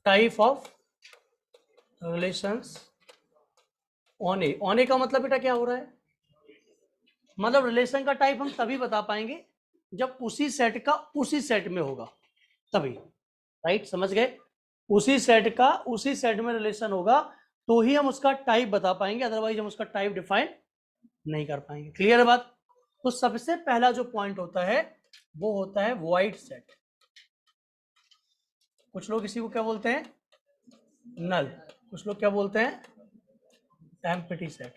Type of relations on A. On A का मतलब बेटा क्या हो रहा है, मतलब रिलेशन का टाइप हम तभी बता पाएंगे जब उसी सेट का उसी सेट में होगा, तभी। राइट, समझ गए? उसी सेट का उसी सेट में रिलेशन होगा तो ही हम उसका टाइप बता पाएंगे, अदरवाइज हम उसका टाइप डिफाइन नहीं कर पाएंगे। क्लियर है बात? तो सबसे पहला जो पॉइंट होता है वो होता है वॉइड सेट। कुछ लोग इसी को क्या बोलते हैं, नल। कुछ लोग क्या बोलते हैं, एम्प्टी सेट।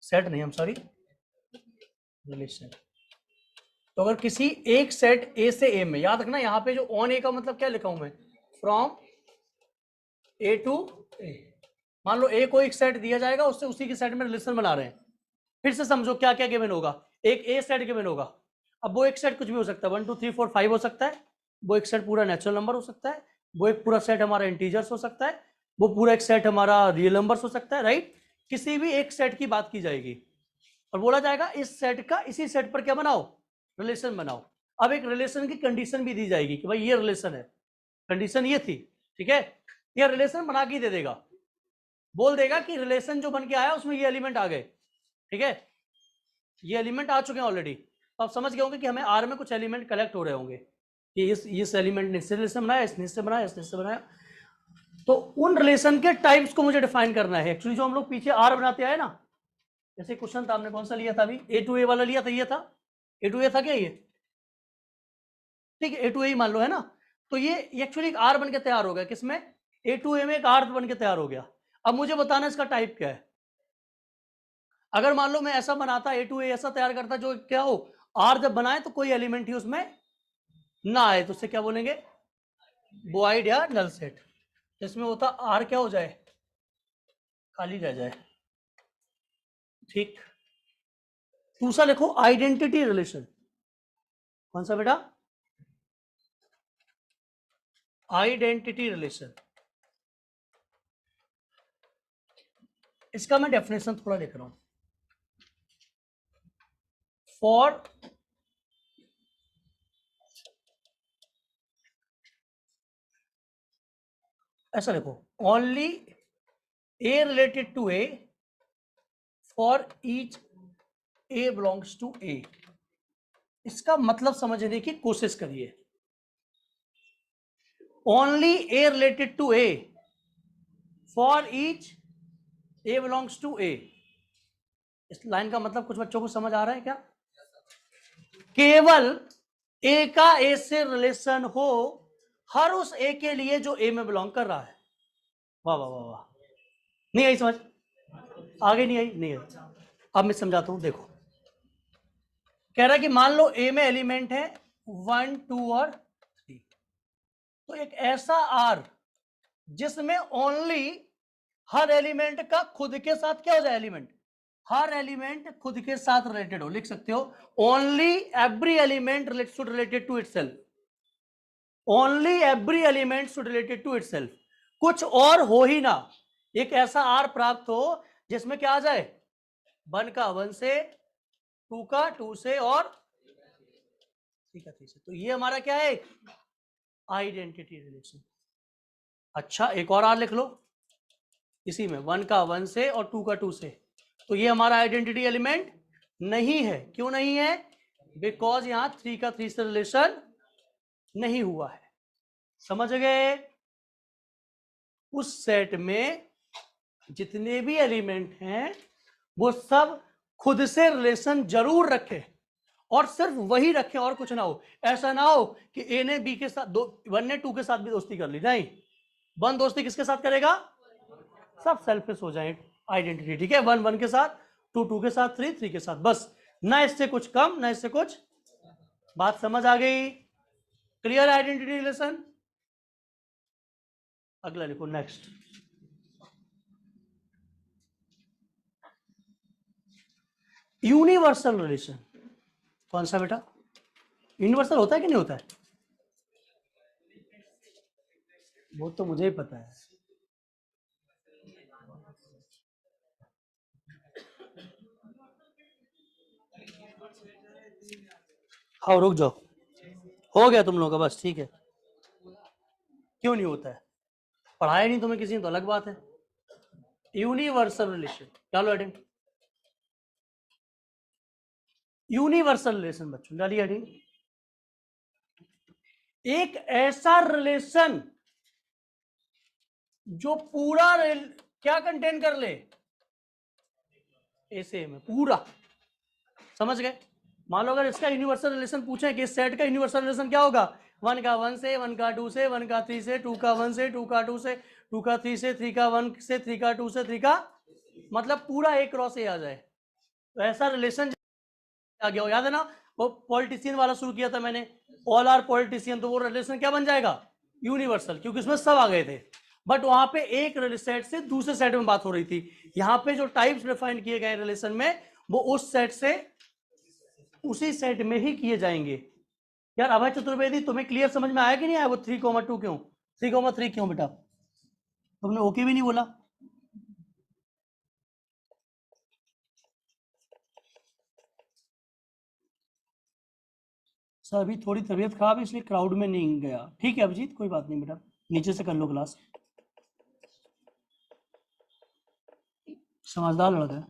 सेट नहीं, हम सॉरी, रिलेशन। तो अगर किसी एक सेट ए से ए में, याद रखना यहाँ पे जो ऑन ए का मतलब क्या लिखा हूं मैं, फ्रॉम ए टू ए। मान लो ए को एक सेट दिया जाएगा, उससे उसी के सेट में रिलेशन बना रहे हैं। फिर से समझो क्या क्या गिवन होगा। एक ए सेट गिवन होगा, अब वो एक सेट कुछ भी हो सकता है, 1 2 3 4 5 हो सकता है, वो एक सेट पूरा नेचुरल नंबर हो सकता है, वो एक पूरा सेट हमारा इंटीजर्स हो सकता है, वो पूरा एक सेट हमारा रियल नंबर्स हो सकता है। राइट, किसी भी एक सेट की बात की जाएगी और बोला जाएगा इस सेट का इसी सेट पर क्या बनाओ, रिलेशन बनाओ। अब एक रिलेशन की कंडीशन भी दी जाएगी कि भाई ये रिलेशन है, कंडीशन ये थी, ठीक है, ये रिलेशन बना के दे देगा, बोल देगा कि रिलेशन जो बन के आया उसमें ये एलिमेंट आ गए, ठीक है, ये एलिमेंट आ चुके हैं ऑलरेडी। तो आप समझ गए होंगे कि हमें आर में कुछ एलिमेंट कलेक्ट हो रहे होंगे कि इस एलिमेंट ने इससे रिलेशन बनाया, इसने इससे बनाया, इसने इससे बनाया। तो उन रिलेशन के टाइप्स को मुझे डिफाइन करना है। एक्चुअली जो हम लोग पीछे आर बनाते आए ना, जैसे क्वेश्चन था, हमने कौन सा लिया था अभी, ए टू ए वाला लिया था, ये था ए टू ए था क्या ये, ठीक है, ए टू ए मान लो, है ना। तो ये एक्चुअली एक आर बन के तैयार हो गया, किसमें, ए टू ए में एक आर बन के तैयार हो गया। अब मुझे बताना इसका टाइप क्या है। अगर मान लो मैं ऐसा बनाता, ए टू ए ऐसा तैयार करता जो क्या हो, आर जब बनाए तो कोई एलिमेंट ही उसमें ना आए, तो उससे क्या बोलेंगे, वॉइड या नल सेट। जिसमें होता आर क्या हो जाए, खाली रह जाए। ठीक, दूसरा लिखो आइडेंटिटी रिलेशन। कौन सा बेटा, आइडेंटिटी रिलेशन। इसका मैं डेफिनेशन थोड़ा लिख रहा हूं। फॉर ऐसा लिखो, only A related to A for each A belongs to A. इसका मतलब समझने की कोशिश करिए। Only A related to A for each A belongs to A. इस लाइन का मतलब कुछ बच्चों को समझ आ रहा है क्या? केवल ए का ए से रिलेशन हो हर उस ए के लिए जो ए में बिलोंग कर रहा है। वाह वाह वाह वाह, नहीं आई समझ, आगे नहीं आई, नहीं आई। अब मैं समझाता हूं, देखो, कह रहा है कि मान लो ए में एलिमेंट है 1 2 और 3, तो एक ऐसा आर जिसमें ओनली हर एलिमेंट का खुद के साथ क्या हो जाए, एलिमेंट, हर एलिमेंट खुद के साथ रिलेटेड हो। लिख सकते हो only every element should related to itself, only every element should related to itself. कुछ और हो ही ना, एक ऐसा आर प्राप्त हो जिसमें क्या आ जाए, 1 का 1 से, 2 का 2 से और 3 का 3 से। तो ये हमारा क्या है, आइडेंटिटी रिलेशन। अच्छा, एक और आर लिख लो इसी में, 1 का 1 से और 2 का 2 से। तो ये हमारा आइडेंटिटी एलिमेंट नहीं है। क्यों नहीं है, बिकॉज यहां 3 का 3 से रिलेशन नहीं हुआ है। समझ गए? उस सेट में जितने भी एलिमेंट हैं वो सब खुद से रिलेशन जरूर रखे, और सिर्फ वही रखें और कुछ ना हो। ऐसा ना हो कि ए ने बी के साथ, 1 ने 2 के साथ भी दोस्ती कर ली, नहीं, 1 दोस्ती किसके साथ करेगा, सब सेल्फिश हो जाए आइडेंटिटी, ठीक है, 1 1 के साथ, 2 2 के साथ, 3 3 के साथ, बस, ना इससे कुछ कम ना इससे कुछ। बात समझ आ गई? Clear identity relation. अगला लिखो, नेक्स्ट, यूनिवर्सल रिलेशन। कौन सा बेटा, यूनिवर्सल होता है कि नहीं होता है? वो तो मुझे ही पता है। हाँ रुक जाओ, हो गया तुम लोगों का, बस ठीक है। क्यों नहीं होता है? पढ़ाया नहीं तुम्हें किसी ने तो अलग बात है। यूनिवर्सल रिलेशन, क्या लो हेडिंग? यूनिवर्सल रिलेशन बच्चों, डालिए हेडिंग। एक ऐसा रिलेशन जो पूरा क्या कंटेन कर ले, ऐसे में पूरा, समझ गए? मान लो अगर इसका यूनिवर्सल रिलेशन पूछे कि इस सेट का यूनिवर्सल रिलेशन क्या होगा, 1 का 1 से, 1 का 2 से, 1 का 3 से, 2 का 1 से, 2 का 2 से, 2 का 3 से, 3 का 1 से, 3 का 2 से, 3 का, मतलब पूरा एक क्रॉस ए आ जाए, तो ऐसा रिलेशन आ गया हो। याद है ना वो पॉलिटिशियन वाला शुरू किया था मैंने, ऑल आर पॉलिटिशियन, तो वो रिलेशन क्या बन जाएगा? यूनिवर्सल, क्योंकि उसमें सब आ गए थे। बट वहां पे एक सेट से दूसरे सेट में बात हो रही थी। यहाँ पे जो टाइप्स डिफाइन किए गए रिलेशन में, वो उस सेट से उसी सेट में ही किए जाएंगे। यार अभय चतुर्वेदी, तुम्हें क्लियर समझ में आया कि नहीं आया वो 3,2 क्यों, 3,3 क्यों बेटा? तुमने ओके भी नहीं बोला। सर अभी थोड़ी तबीयत खराब है इसलिए क्राउड में नहीं गया। ठीक है अभिजीत, कोई बात नहीं बेटा, नीचे से कर लो क्लास। समझदार लड़का है,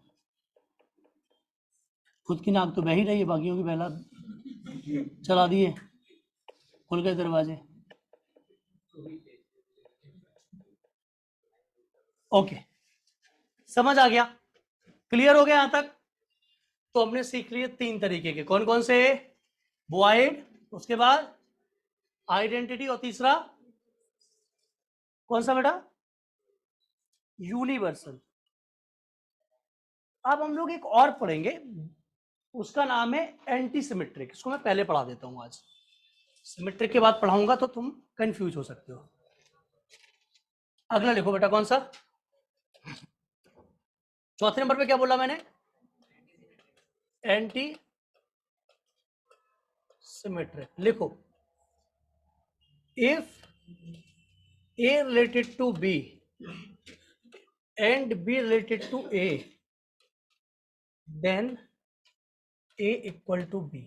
खुद की नाक तो बह ही रही है, बाकियों की बहला चला दिए, खुल गए दरवाजे। ओके, समझ आ गया? क्लियर हो गया यहां तक? तो हमने सीख लिए 3 तरीके के, कौन कौन से? वॉइड, उसके बाद आइडेंटिटी, और तीसरा कौन सा बेटा? यूनिवर्सल। अब हम लोग एक और पढ़ेंगे, उसका नाम है एंटी सिमेट्रिक। इसको मैं पहले पढ़ा देता हूं आज, सिमेट्रिक के बाद पढ़ाऊंगा तो तुम कंफ्यूज हो सकते हो। अगला लिखो बेटा, कौन सा? चौथे नंबर पे क्या बोला मैंने? Anti symmetric. लिखो, if A related to B and B related to A, then A equal to B।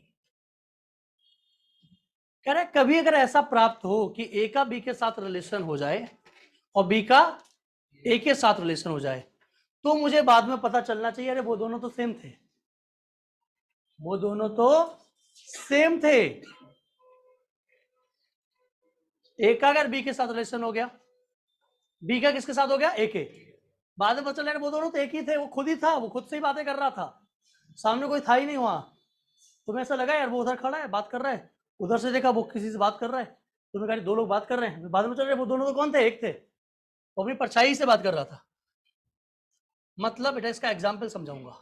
कह रहे कभी अगर ऐसा प्राप्त हो कि A का B के साथ रिलेशन हो जाए और B का A के साथ रिलेशन हो जाए, तो मुझे बाद में पता चलना चाहिए अरे वो दोनों तो सेम थे, वो दोनों तो सेम थे। A का अगर B के साथ रिलेशन हो गया, B का किसके साथ हो गया? A के, बाद में पता चला वो दोनों तो एक ही थे, वो खुद ही था, वो खुद से ही बातें कर रहा था, सामने कोई था ही नहीं वहां। तुम्हें ऐसा लगा यार वो उधर खड़ा है बात कर रहा है, उधर से देखा वो किसी से बात कर रहा है, तुम्हें कहा 2 लोग बात कर रहे हैं, बाद में चल रहे वो दोनों तो कौन थे? एक थे, वो अपनी परछाई से बात कर रहा था। मतलब बेटा इसका एग्जाम्पल समझाऊंगा,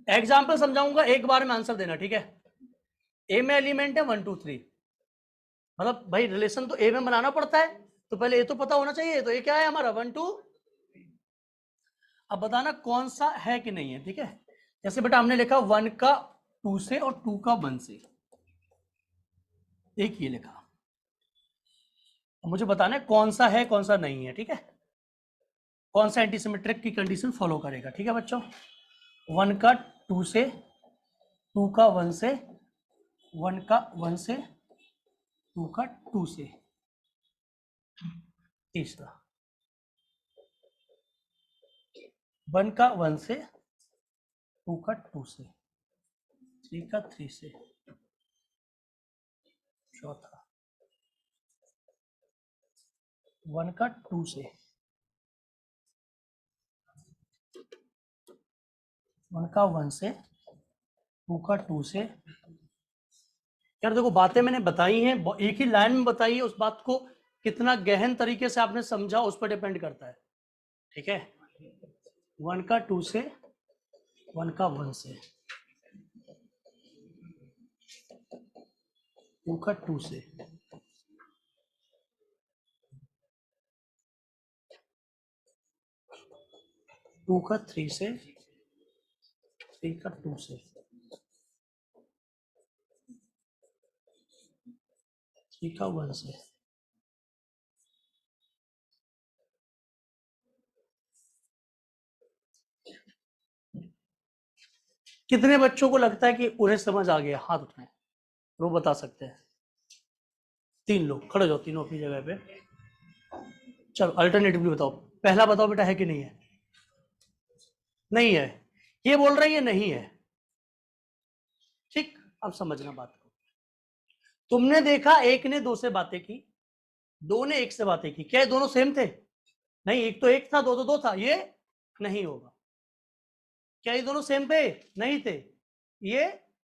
एग्जाम्पल समझाऊंगा, एक बार में आंसर देना, ठीक है? ए में एलिमेंट है 1 2 3, मतलब भाई रिलेशन तो ए में बनाना पड़ता है, तो पहले ए तो पता होना चाहिए, तो ए क्या है हमारा? 1 2। अब बताना कौन सा है कि नहीं है, ठीक है? जैसे बेटा हमने लिखा 1 का 2 से और 2 का 1 से, एक ये लिखा, मुझे बताना है कौन सा है कौन सा नहीं है, ठीक है? कौन सा एंटीसिमेट्रिक की कंडीशन फॉलो करेगा, ठीक है बच्चों? 1 का 2 से, 2 का 1 से, 1 का 1 से, 2 का 2 से, तीसरा 1 का 1 से, 2 का 2 से, 3 का 3 से, चौथा 1 का 2 से, 1 का 1 से, 2 का 2 से। यार देखो बातें मैंने बताई हैं, एक ही लाइन में बताई है, उस बात को कितना गहन तरीके से आपने समझा उस पर डिपेंड करता है, ठीक है? 1 का 2 से, 1 का 1 से, 2 का 2 से, 2 का 3 से, 3 का 2 से, 3 का 1 से। कितने बच्चों को लगता है कि उन्हें समझ आ गया? हाथ उठाएं, वो बता सकते हैं। तीन लोग खड़े हो जाओ, तीनों अपनी जगह पे। चलो अल्टरनेटिवली बताओ, पहला बताओ बेटा है कि नहीं है? नहीं है। ये बोल रहा है ये नहीं है। ठीक, अब समझना बात को। तुमने देखा एक ने दो से बातें की, दो ने एक से बातें की, क्या ये दोनों सेम थे? नहीं, एक तो एक था, दो तो दो था, ये नहीं होगा। क्या ये दोनों सेम थे? नहीं थे, ये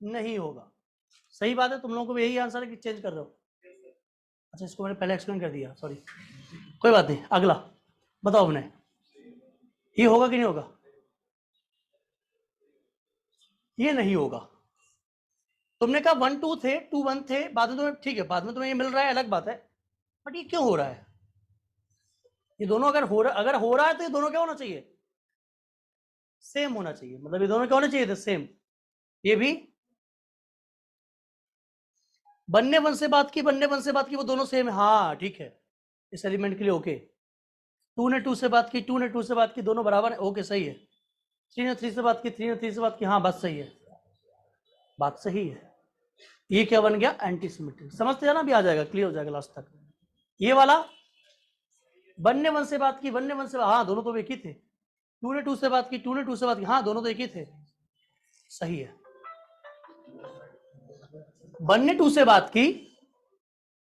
नहीं होगा। सही बात है, तुम लोगों को भी यही आंसर है कि चेंज कर रहे हो? अच्छा, इसको मैंने पहले एक्सप्लेन कर दिया, सॉरी, कोई बात नहीं। अगला बताओ अपने, ये होगा कि नहीं होगा? ये नहीं होगा। तुमने कहा 1 2 थे, 2 1 थे, बाद में तुम्हें, ठीक है, बाद में तुम्हें ये मिल रहा है, अलग बात है, बट ये क्यों हो रहा है? ये दोनों अगर हो रहा है तो ये दोनों क्या होना चाहिए? सेम होना चाहिए। मतलब ये दोनों क्या होने चाहिए थे? सेम। ये भी बनने वन से बात की, बनने वन से बात की, वो दोनों सेम है, हाँ ठीक है, इस एलिमेंट के लिए ओके। 2 ने 2 से बात की, 2 ने 2 से बात की, दोनों बराबर है, ओके सही है। 3 ने 3 से बात की, 3 ने 3 से बात की, हाँ बात सही है, बात सही है। ये क्या बन गया? Anti symmetric. समझते जाना, भी आ जाएगा, क्लियर हो जाएगा लास्ट तक। ये वाला बनने वन से बात की, बनने वन से, हाँ दोनों तो एक ही थे। 2 ने 2 से बात की, 2 ने 2 से बात की, हाँ दोनों तो एक ही थे, सही है। बनने 2 से बात की,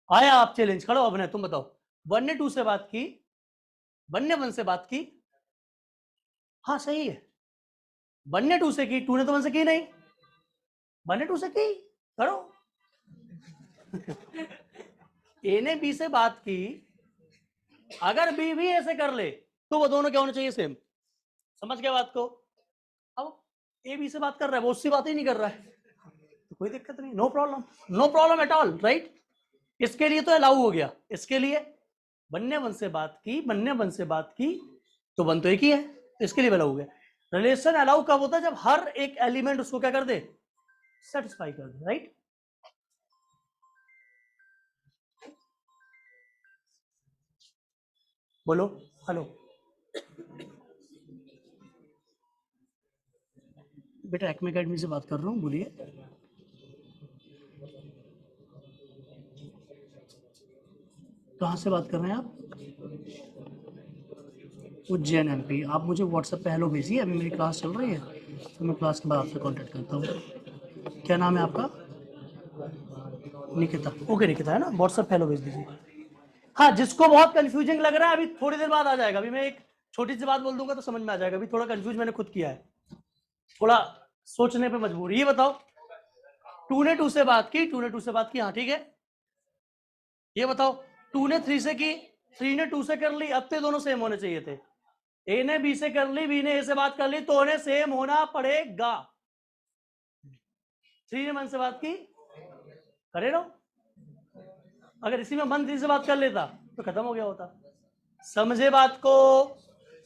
आया आप चैलेंज, खड़ो अब, तुम बताओ। बनने 2 से बात की, बनने वन से बात की, हाँ सही है। बनने 2 से की, 2 ने तो वन से की नहीं, बनने 2 से की, करो। ए ने बी से बात की, अगर बी भी ऐसे कर ले तो वो दोनों क्या होने चाहिए? सेम। समझ गया बात को? अब ए बी से बात कर रहा है, वो उससे बात ही नहीं कर रहा है, तो कोई दिक्कत नहीं, no problem, no problem at all, right. इसके लिए तो अलाउ हो गया, इसके लिए बनने वन से बात की, बनने वन से बात की, तो वन तो एक ही है, तो इसके लिए अलाउ हो गया। रिलेशन अलाउ कब होता है? जब हर एक एलिमेंट उसको क्या कर दे? सेटिस्फाई कर दे, राइट। बोलो, हेलो बेटा, एक्मे अकेडमी से बात कर रहा हूँ, बोलिए। कहाँ से बात कर रहे हैं आप? उज्जैन एमपी। आप मुझे व्हाट्सएप पे हेलो भेजिए, अभी मेरी क्लास चल रही है, तो मैं क्लास के बाद आपसे कांटेक्ट करता हूँ। क्या नाम है आपका? निकिता, ओके निकिता है ना, व्हाट्सएप हेलो भेज दीजिए। हाँ, जिसको बहुत कंफ्यूजिंग लग रहा है, अभी थोड़ी देर बाद आ जाएगा। अभी मैं एक छोटी सी बात बोल दूंगा तो समझ में आ जाएगा। अभी थोड़ा कंफ्यूज मैंने खुद किया है, थोड़ा सोचने पे मजबूर। ये बताओ, 2 ने 2 से बात की, 2 ने 2 से बात की, हाँ ठीक है। ये बताओ, 2 ने 3 से की, 3 ने 2 से कर ली, अब तो दोनों सेम होने चाहिए थे। ए ने बी से कर ली, बी ने ए से बात कर ली, तो उन्हें सेम होना पड़ेगा। 3 ने मन से बात की, करे रहो। अगर इसी में मन 3 से बात कर लेता तो खत्म हो गया होता। समझे बात को?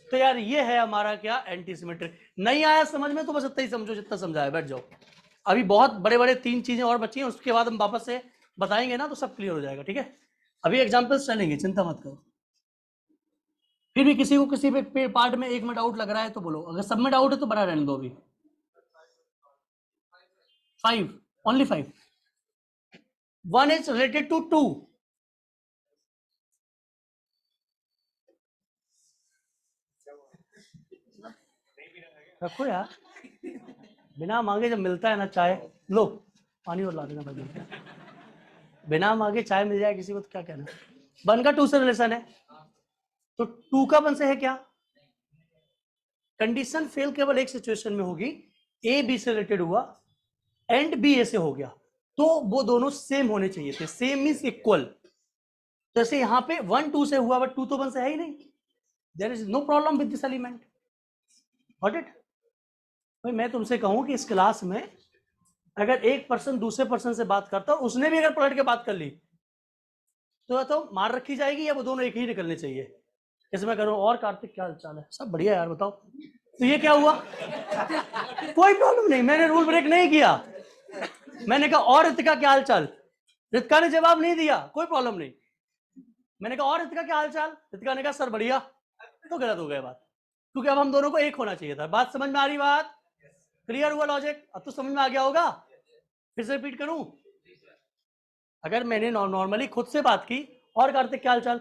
तो यार ये है हमारा क्या? Anti symmetric. नहीं आया समझ में तो बस इतना ही समझो जितना समझाया, बैठ जाओ। अभी बहुत बड़े बड़े 3 चीजें और बची हैं, उसके बाद हम वापस से बताएंगे ना, तो सब क्लियर हो जाएगा, ठीक है। अभी एग्जाम्पल्स चलेंगे, चिंता मत करो। फिर भी किसी को किसी पे पार्ट में एक में डाउट लग रहा है तो बोलो, अगर सब में डाउट है तो बना रहने दो। अभी 5, ओनली 5। 1 is related to 2। रखो यार, बिना मांगे जब मिलता है ना चाय, लो पानी और ला देना भाई। बिना मांगे चाय मिल जाए किसी को तो क्या कहना। 1 का 2 से रिलेशन है, तो 2 का 1 से है क्या? कंडीशन फेल केवल एक सिचुएशन में होगी, ए बी से रिलेटेड हुआ एंड बी ए से हो गया, तो वो दोनों सेम होने चाहिए थे। Same means equal. जैसे यहां पे 1 2 से हुआ, बट 2 तो 1 से है ही नहीं, there is no problem with this element. Got it? भाई मैं तुमसे कहूं कि इस क्लास में अगर एक पर्सन दूसरे पर्सन से बात करता और उसने भी अगर पलट के बात कर ली तो मार रखी जाएगी, या वो दोनों एक ही निकलने चाहिए? जैसे मैं करूँ, और कार्तिक क्या हाल है? सब बढ़िया यार, बताओ। तो ये क्या हुआ? कोई प्रॉब्लम नहीं, मैंने रूल ब्रेक नहीं किया। मैंने कहा और रितिका क्या हाल चाल? रितिका ने जवाब नहीं दिया, कोई प्रॉब्लम नहीं। मैंने कहा और रितिका क्या हाल चाल? रितिका ने कहा सर बढ़िया, तो गलत हो गया बात, क्योंकि अब हम दोनों को एक होना चाहिए था। बात समझ में आ रही? बात क्लियर हुआ? लॉजिक अब तो समझ में आ गया होगा। फिर से रिपीट करूं? अगर मैंने नॉर्मली खुद से बात की, और कार्तिक क्या हाल चाल,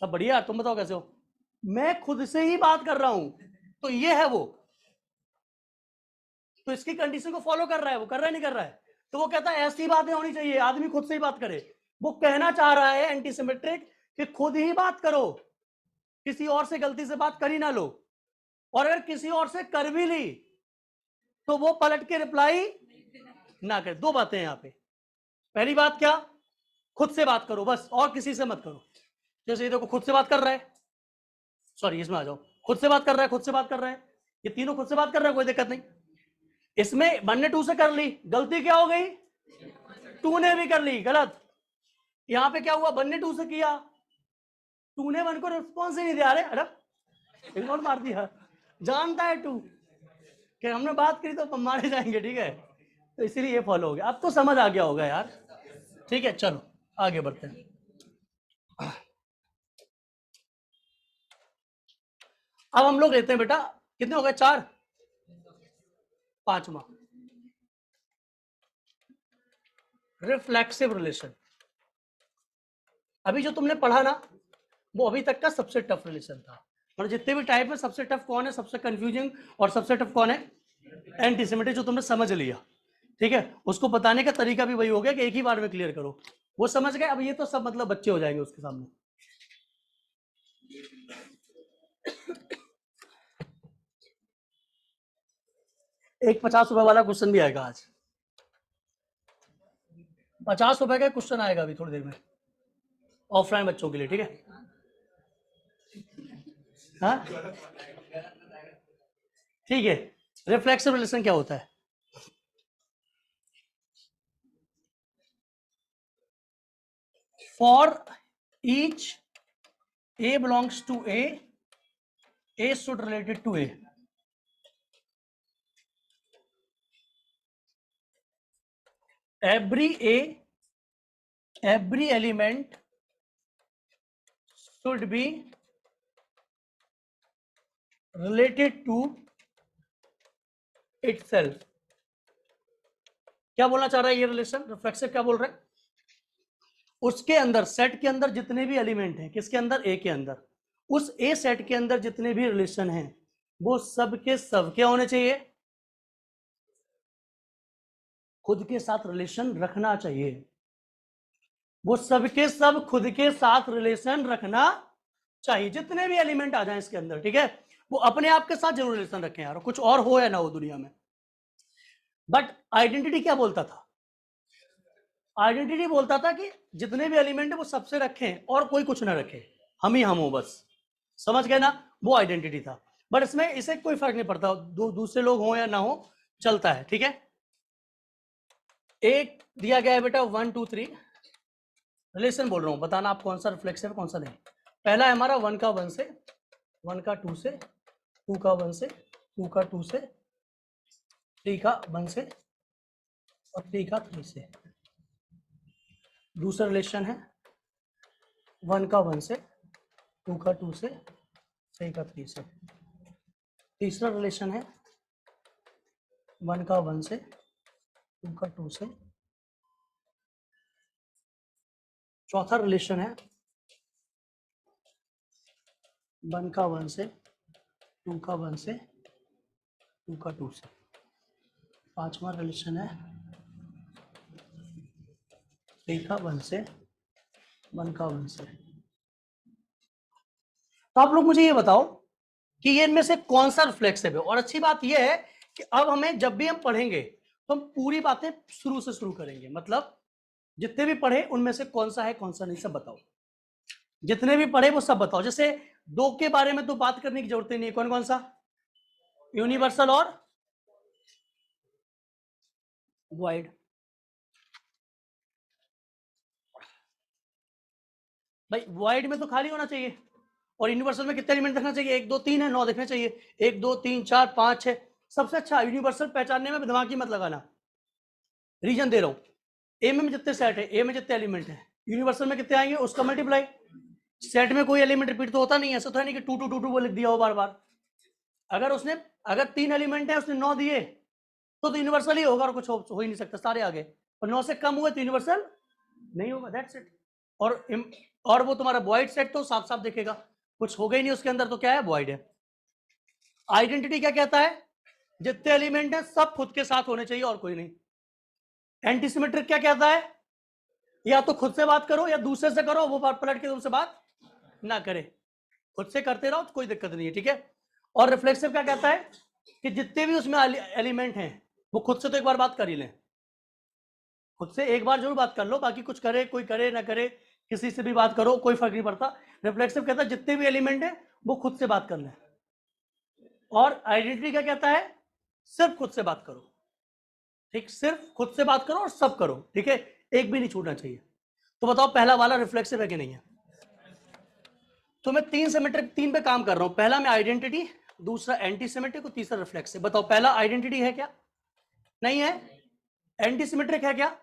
सब बढ़िया, तुम बताओ कैसे हो, मैं खुद से ही बात कर रहा हूं, तो ये है वो, तो इसकी कंडीशन को फॉलो कर रहा है, वो कर रहा है नहीं कर रहा है, तो वो कहता है ऐसी बातें होनी चाहिए, आदमी खुद से ही बात करे। वो कहना चाह रहा है एंटीसिमेट्रिक कि खुद ही बात करो, किसी और से गलती से बात कर ही ना लो, और अगर किसी और से कर भी ली तो वो पलट के रिप्लाई ना करे। दो बातें हैं यहां पे। पहली बात क्या, खुद से बात करो बस, और किसी से मत करो। जैसे ये देखो खुद से बात कर रहा है, सॉरी इसमें आ जाओ, खुद से बात कर रहा है, खुद से बात कर रहा है, ये तीनों खुद से बात कर रहा है, कोई दिक्कत नहीं। इसमें 1 ने 2 से कर ली, गलती क्या हो गई, 2 ने भी कर ली, गलत। यहां पे क्या हुआ, 1 ने 2 से किया, 2 ने 1 को रिस्पॉन्स ही नहीं दिया, अरे इग्नोर मार दिया, जानता है 2 कि हमने बात करी तो मारे जाएंगे, ठीक है, तो इसीलिए ये फॉलो हो गया। अब तो समझ आ गया होगा यार, ठीक है, चलो आगे बढ़ते हैं। अब हम लोग लेते हैं बेटा, कितने हो गए, 4, 5वां, रिफ्लेक्सिव रिलेशन। अभी जो तुमने पढ़ा ना, वो अभी तक का सबसे टफ रिलेशन था, और जितने भी टाइप है सबसे टफ कौन है, सबसे कंफ्यूजिंग और सबसे टफ कौन है, एंटीसिमेटिक, जो तुमने समझ लिया, ठीक है। उसको बताने का तरीका भी वही हो गया कि एक ही बार में क्लियर करो, वो समझ गए। अब ये तो सब मतलब बच्चे हो जाएंगे उसके सामने। एक 50 रुपए वाला क्वेश्चन भी आएगा आज, 50 रुपए का क्वेश्चन आएगा अभी थोड़ी देर में, ऑफलाइन बच्चों के लिए, ठीक है। हाँ ठीक है, रिफ्लेक्सिव रिलेशन क्या होता है, for each A belongs to A should related to A. Every element should be related to itself. क्या बोलना चाह रहा है ये रिलेशन, रिफ्लेक्सिव क्या बोल रहा है, उसके अंदर, सेट के अंदर जितने भी एलिमेंट हैं, किसके अंदर, ए के अंदर, उस ए सेट के अंदर जितने भी रिलेशन हैं, वो सब के सब क्या होने चाहिए, खुद के साथ रिलेशन रखना चाहिए, वो सबके सब खुद के साथ रिलेशन रखना चाहिए, जितने भी एलिमेंट आ जाए इसके अंदर, ठीक है, वो अपने आप के साथ जरूर रिलेशन रखें यार, कुछ और हो या ना हो दुनिया में। बट आइडेंटिटी क्या बोलता था, आइडेंटिटी बोलता था कि जितने भी एलिमेंट है वो सबसे रखें और कोई कुछ ना रखे, हम ही हम हो बस, समझ गए ना, वो आइडेंटिटी था। बट इसमें इसे कोई फर्क नहीं पड़ता, दूसरे लोग हो या ना हो चलता है, ठीक है। एक दिया गया है बेटा 1 2 3 रिलेशन बोल रहा हूं, बताना आप कौन सा रिफ्लेक्सिव कौन सा नहीं। पहला है हमारा 1 का 1 से, 1 का 2 से, 2 का 1 से, 2 का 2 से, 3 का 1 से और 3 का 3 से। दूसरा रिलेशन है 1 का 1 से, 2 का 2 से, 3 का 3 से। तीसरा रिलेशन है 1 का 1 से, 2 का 2 से। चौथा रिलेशन है 1 का 1 से, 2 का 1 से, 2 का 2 से। पांचवा रिलेशन है 3 का 1 से, 1 का 1 से। तो आप लोग मुझे ये बताओ कि ये इनमें से कौन सा रिफ्लेक्सिव है। और अच्छी बात ये है कि अब हमें जब भी हम पढ़ेंगे तो हम पूरी बातें शुरू से शुरू करेंगे, मतलब जितने भी पढ़े उनमें से कौन सा है कौन सा नहीं, सब बताओ, जितने भी पढ़े वो सब बताओ। जैसे 2 के बारे में तो बात करने की जरूरत ही नहीं है, कौन कौन सा, यूनिवर्सल और वाइड। भाई वाइड में तो खाली होना चाहिए, और यूनिवर्सल में कितने एलिमेंट देखना चाहिए, 1 2 3 है, 9 देखने चाहिए, 1 2 3 4 5 6। सबसे अच्छा यूनिवर्सल पहचानने में दिमाग की मत लगाना, रीजन दे रहा हूं, ए में जितने सेट है, ए में जितने एलिमेंट है, यूनिवर्सल में कितने आएंगे उसका मल्टीप्लाई। सेट में कोई एलिमेंट रिपीट तो होता नहीं है, ऐसा तो है नहीं कि 2 2 2 2 वो लिख दिया हो बार बार। अगर 3 एलिमेंट है उसने 9 दिए तो यूनिवर्सल ही होगा, और कुछ हो ही नहीं सकता, सारे आ गए। और 9 से कम हुए तो यूनिवर्सल नहीं होगा, दैट्स इट। और वो तुम्हारा वॉइड सेट तो साफ साफ दिखेगा, कुछ हो गई नहीं उसके अंदर, तो क्या है, वॉइड है। आइडेंटिटी क्या कहता है, जितने एलिमेंट हैं सब खुद के साथ होने चाहिए और कोई नहीं। एंटीसिमेट्रिक क्या कहता है, या तो खुद से बात करो या दूसरे से करो, वो पलट के तुमसे बात ना करे, खुद से करते रहो तो कोई दिक्कत नहीं है, ठीक है। और रिफ्लेक्सिव क्या कहता है कि जितने भी उसमें एलिमेंट हैं वो खुद से तो एक बार बात कर ही लें, खुद से एक बार जरूर बात कर लो, बाकी कुछ करे कोई करे ना करे, किसी से भी बात करो कोई फर्क नहीं पड़ता। रिफ्लेक्सिव कहता है जितने भी एलिमेंट है वो खुद से बात कर लें। और आइडेंटिटी क्या कहता है, सिर्फ खुद से बात करो, ठीक, सिर्फ खुद से बात करो और सब करो, ठीक है, एक भी नहीं छूटना चाहिए। तो बताओ पहला वाला रिफ्लेक्सिव है कि नहीं है। तो मैं तीन पे काम कर रहा हूं, पहला में आइडेंटिटी, दूसरा एंटीसिमेट्रिक और तीसरा रिफ्लेक्सिव। बताओ पहला आइडेंटिटी है क्या, नहीं है। एंटीसिमेट्रिक है क्या,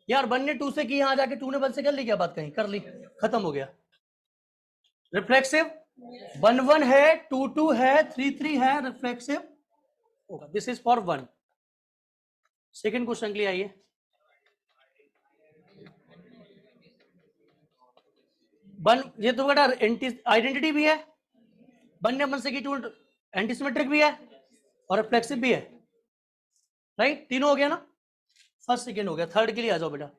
यार 1 ने 2 से की, यहां जाके 2 ने 1 से कर ली क्या बात, कहीं कर ली, खत्म हो गया। रिफ्लेक्सिव 1 1 है, 2 2 है, 3 3 है, रिफ्लेक्सिव होगा। This is for 1। Second question के लिए आइए। ये तो बेटा आइडेंटिटी भी है, 1 ने 1 से की, 2 एंटीसिमेट्रिक भी है और रिफ्लेक्सिव भी है, राइट, तीनों हो गया ना। फर्स्ट सेकेंड हो गया, थर्ड के लिए आ जाओ बेटा।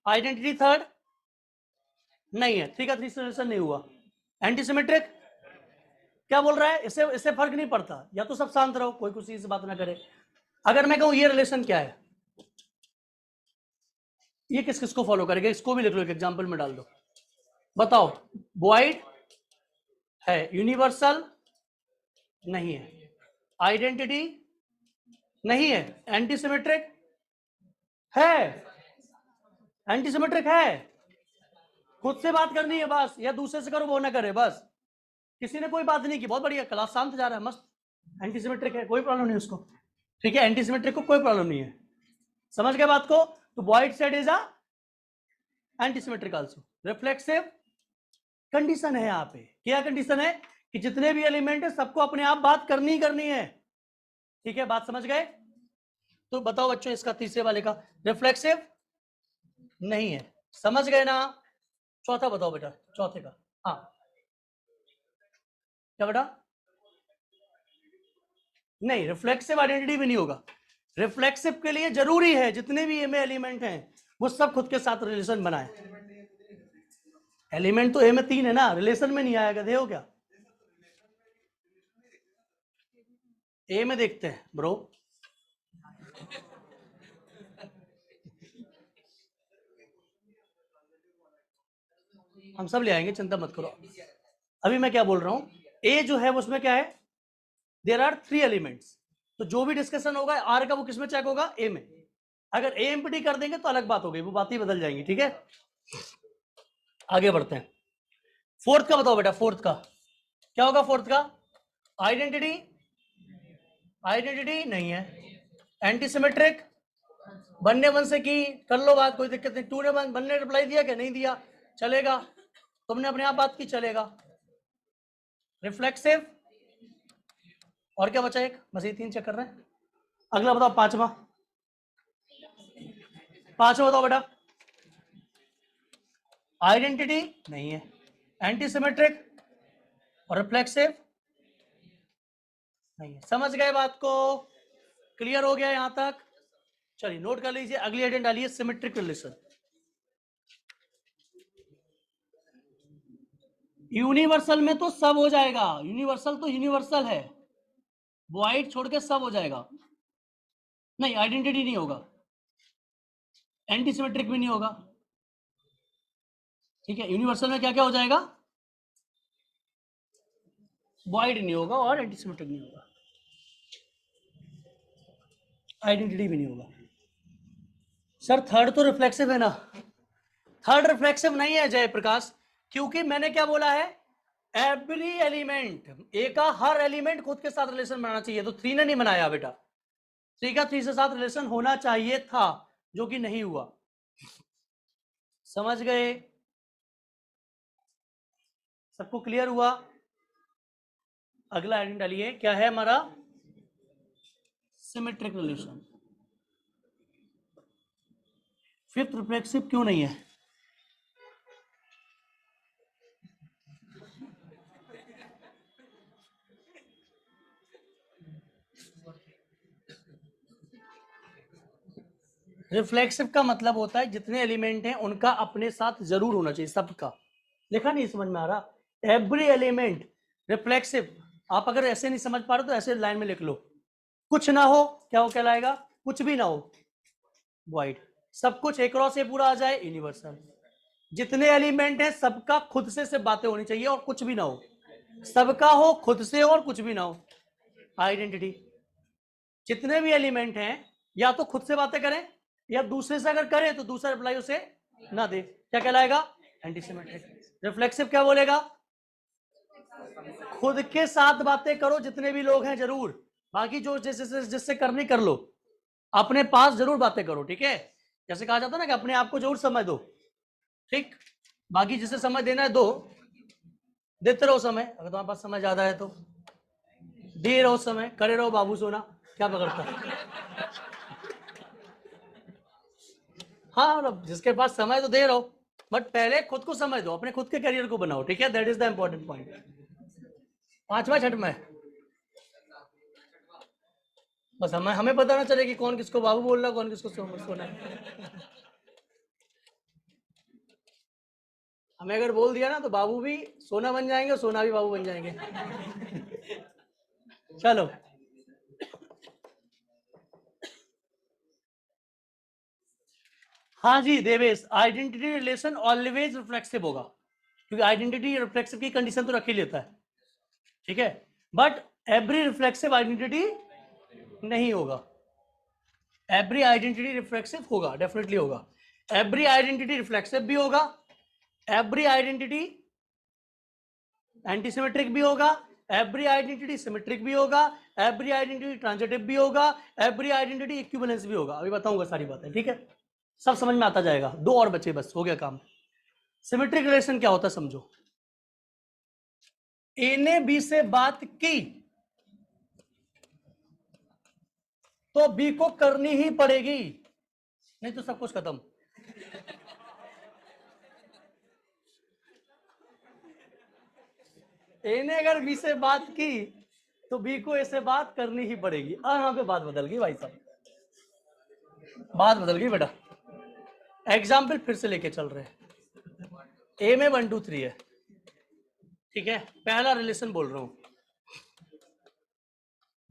आइडेंटिटी थर्ड नहीं है, 3 का 3 से नहीं हुआ। एंटीसिमेट्रिक क्या बोल रहा है, इससे फर्क नहीं पड़ता, या तो सब शांत रहो, कोई किसी से बात ना करे। अगर मैं कहूं ये रिलेशन क्या है, ये किस किस को फॉलो करेगा, इसको भी लिख लो, एक एग्जांपल में डाल दो। बताओ, वॉइड है, यूनिवर्सल नहीं है, आइडेंटिटी नहीं है, एंटीसिमेट्रिक है, एंटीसिमेट्रिक है, खुद से बात करनी है बस, या दूसरे से करो वो ना करे बस, किसी ने कोई बात नहीं की, बहुत बढ़िया, क्लास शांत जा रहा है, मस्त। एंटीसिमेट्रिक है, कोई प्रॉब्लम नहीं उसको, ठीक है, एंटीसिमेट्रिक को कोई प्रॉब्लम नहीं है, समझ गए बात को। तो void set is a antisymmetric also. Reflexive condition है यहाँ पे, क्या कंडीशन है कि जितने भी एलिमेंट है सबको अपने आप बात करनी ही करनी है, ठीक है, बात समझ गए। तो बताओ बच्चों इसका तीसरे वाले का, रिफ्लेक्सिव नहीं है, समझ गए ना। चौथा बताओ बेटा, चौथे का, हाँ क्या बेटा, नहीं, रिफ्लेक्सिव आइडेंटिटी भी नहीं होगा। रिफ्लेक्सिव के लिए जरूरी है जितने भी ए में एलिमेंट हैं वो सब खुद के साथ रिलेशन बनाए। एलिमेंट तो ए में 3 है ना, रिलेशन में नहीं आएगा, देखो क्या, ए में देखते हैं ब्रो। हम सब ले आएंगे, चिंता मत करो। अभी मैं क्या बोल रहा हूं, ए जो है उसमें क्या है, देयर आर 3 एलिमेंट्स, तो जो भी डिस्कशन होगा आर का वो किसमें चेक होगा, ए में। अगर ए एम्प्टी कर देंगे तो अलग बात हो गई, वो बातें बदल जाएंगी, ठीक है। आगे बढ़ते हैं, फोर्थ का बताओ बेटा, फोर्थ का क्या होगा, फोर्थ का आइडेंटिटी नहीं है, एंटीसिमेट्रिक 1 ने 1 से की, कर लो बात, कोई दिक्कत नहीं, 2 ने 1 ने रिप्लाई दिया क्या, नहीं दिया, चलेगा, तुमने अपने आप बात की, चलेगा। रिफ्लेक्सिव और क्या बचा, एक बस, ये 3 चेक कर रहे हैं। अगला बताओ, पांचवा बताओ बेटा, आइडेंटिटी नहीं है, एंटीसिमेट्रिक और रिफ्लेक्सिव नहीं है, समझ गए बात को, क्लियर हो गया यहां तक। चलिए नोट कर लीजिए, अगली आइडेंट डालिए, सिमेट्रिक रिलेशन। यूनिवर्सल में तो सब हो जाएगा, यूनिवर्सल तो यूनिवर्सल है, वॉइड छोड़ के सब हो जाएगा, नहीं आइडेंटिटी नहीं होगा, एंटीसिमेट्रिक भी नहीं होगा, ठीक है। यूनिवर्सल में क्या क्या हो जाएगा, वॉइड नहीं होगा और एंटीसिमेट्रिक नहीं होगा, आइडेंटिटी भी नहीं होगा। सर थर्ड तो रिफ्लेक्सिव है ना, थर्ड रिफ्लेक्सिव नहीं है जयप्रकाश, क्योंकि मैंने क्या बोला है, एवरी एलिमेंट, ए का हर एलिमेंट खुद के साथ रिलेशन बनाना चाहिए, तो 3 ने नहीं बनाया बेटा, 3 का 3 से साथ रिलेशन होना चाहिए था, जो कि नहीं हुआ, समझ गए, सबको क्लियर हुआ। अगला आइडेंट डालिए, क्या है हमारा, सिमेट्रिक रिलेशन। फिफ्थ रिफ्लेक्सिव क्यों नहीं है? रिफ्लेक्सिव का मतलब होता है जितने एलिमेंट हैं उनका अपने साथ जरूर होना चाहिए, सबका। लिखा नहीं समझ में आ रहा? Every element reflexive. आप अगर ऐसे नहीं समझ पा रहे तो ऐसे लाइन में लिख लो, कुछ ना हो क्या वो कहलाएगा? कुछ भी ना हो, वाइड। सब कुछ एक क्रॉस से पूरा आ जाए, यूनिवर्सल। जितने एलिमेंट हैं सबका खुद से बातें होनी चाहिए और कुछ भी ना हो, सबका हो खुद से और कुछ भी ना हो, आइडेंटिटी। जितने भी एलिमेंट हैं या तो खुद से बातें करें या दूसरे से अगर करें तो दूसरा रिप्लाई उसे ना दे, क्या कहलाएगा? एंटीसिमेट्रिक। रिफ्लेक्सिव क्या बोलेगा? खुद के साथ बातें करो जितने भी लोग हैं जरूर, बाकी जो जिससे करनी कर लो, अपने पास जरूर बातें करो, ठीक है? जैसे कहा जाता है ना कि अपने आप को जरूर समय दो, ठीक? बाकी जिसे समय देना है दो, देते रहो समय। अगर तुम्हारे पास समय ज्यादा है तो दे रहो समय, करे रहो बाबू सोना, क्या पकड़ता? हाँ मतलब जिसके पास समय तो दे रहो, बट पहले खुद को समय दो, अपने खुद के करियर को बनाओ, ठीक है? That is the important point. पांचवा छठ में बस हमें पता ना चले कि कौन किसको बाबू बोल रहा, कौन किसको सोना। हमें अगर बोल दिया ना तो बाबू भी सोना बन जाएंगे और सोना भी बाबू बन जाएंगे। चलो, हाँ जी Devesh, identity relation always reflexive होगा, क्योंकि आइडेंटिटी रिफ्लेक्सिव की कंडीशन तो रख ही लेता है, ठीक है? बट एवरी रिफ्लेक्सिव आइडेंटिटी नहीं होगा। एवरी आइडेंटिटी रिफ्लेक्सिव होगा, डेफिनेटली होगा। एवरी आइडेंटिटी रिफ्लेक्सिव भी होगा, एवरी आइडेंटिटी एंटीसिमेट्रिक भी होगा, एवरी आइडेंटिटी सिमेट्रिक भी होगा, एवरी आइडेंटिटी ट्रांजिटिव भी होगा, एवरी आइडेंटिटी इक्विवेलेंस भी होगा। अभी बताऊंगा सारी बातें, ठीक है? सब समझ में आता जाएगा। दो और बचे, बस हो गया काम। सिमेट्रिक रिलेशन क्या होता है समझो। ए ने बी से बात की तो बी को करनी ही पड़ेगी, नहीं तो सब कुछ खत्म। ए ने अगर बी से बात की तो बी को ए से बात करनी ही पड़ेगी। यहाँ पे बात बदल गई भाई साहब, बात बदल गई बेटा। एग्जाम्पल फिर से लेके चल रहे हैं। ए में 1 2 3 है, ठीक है? पहला रिलेशन बोल रहा हूं,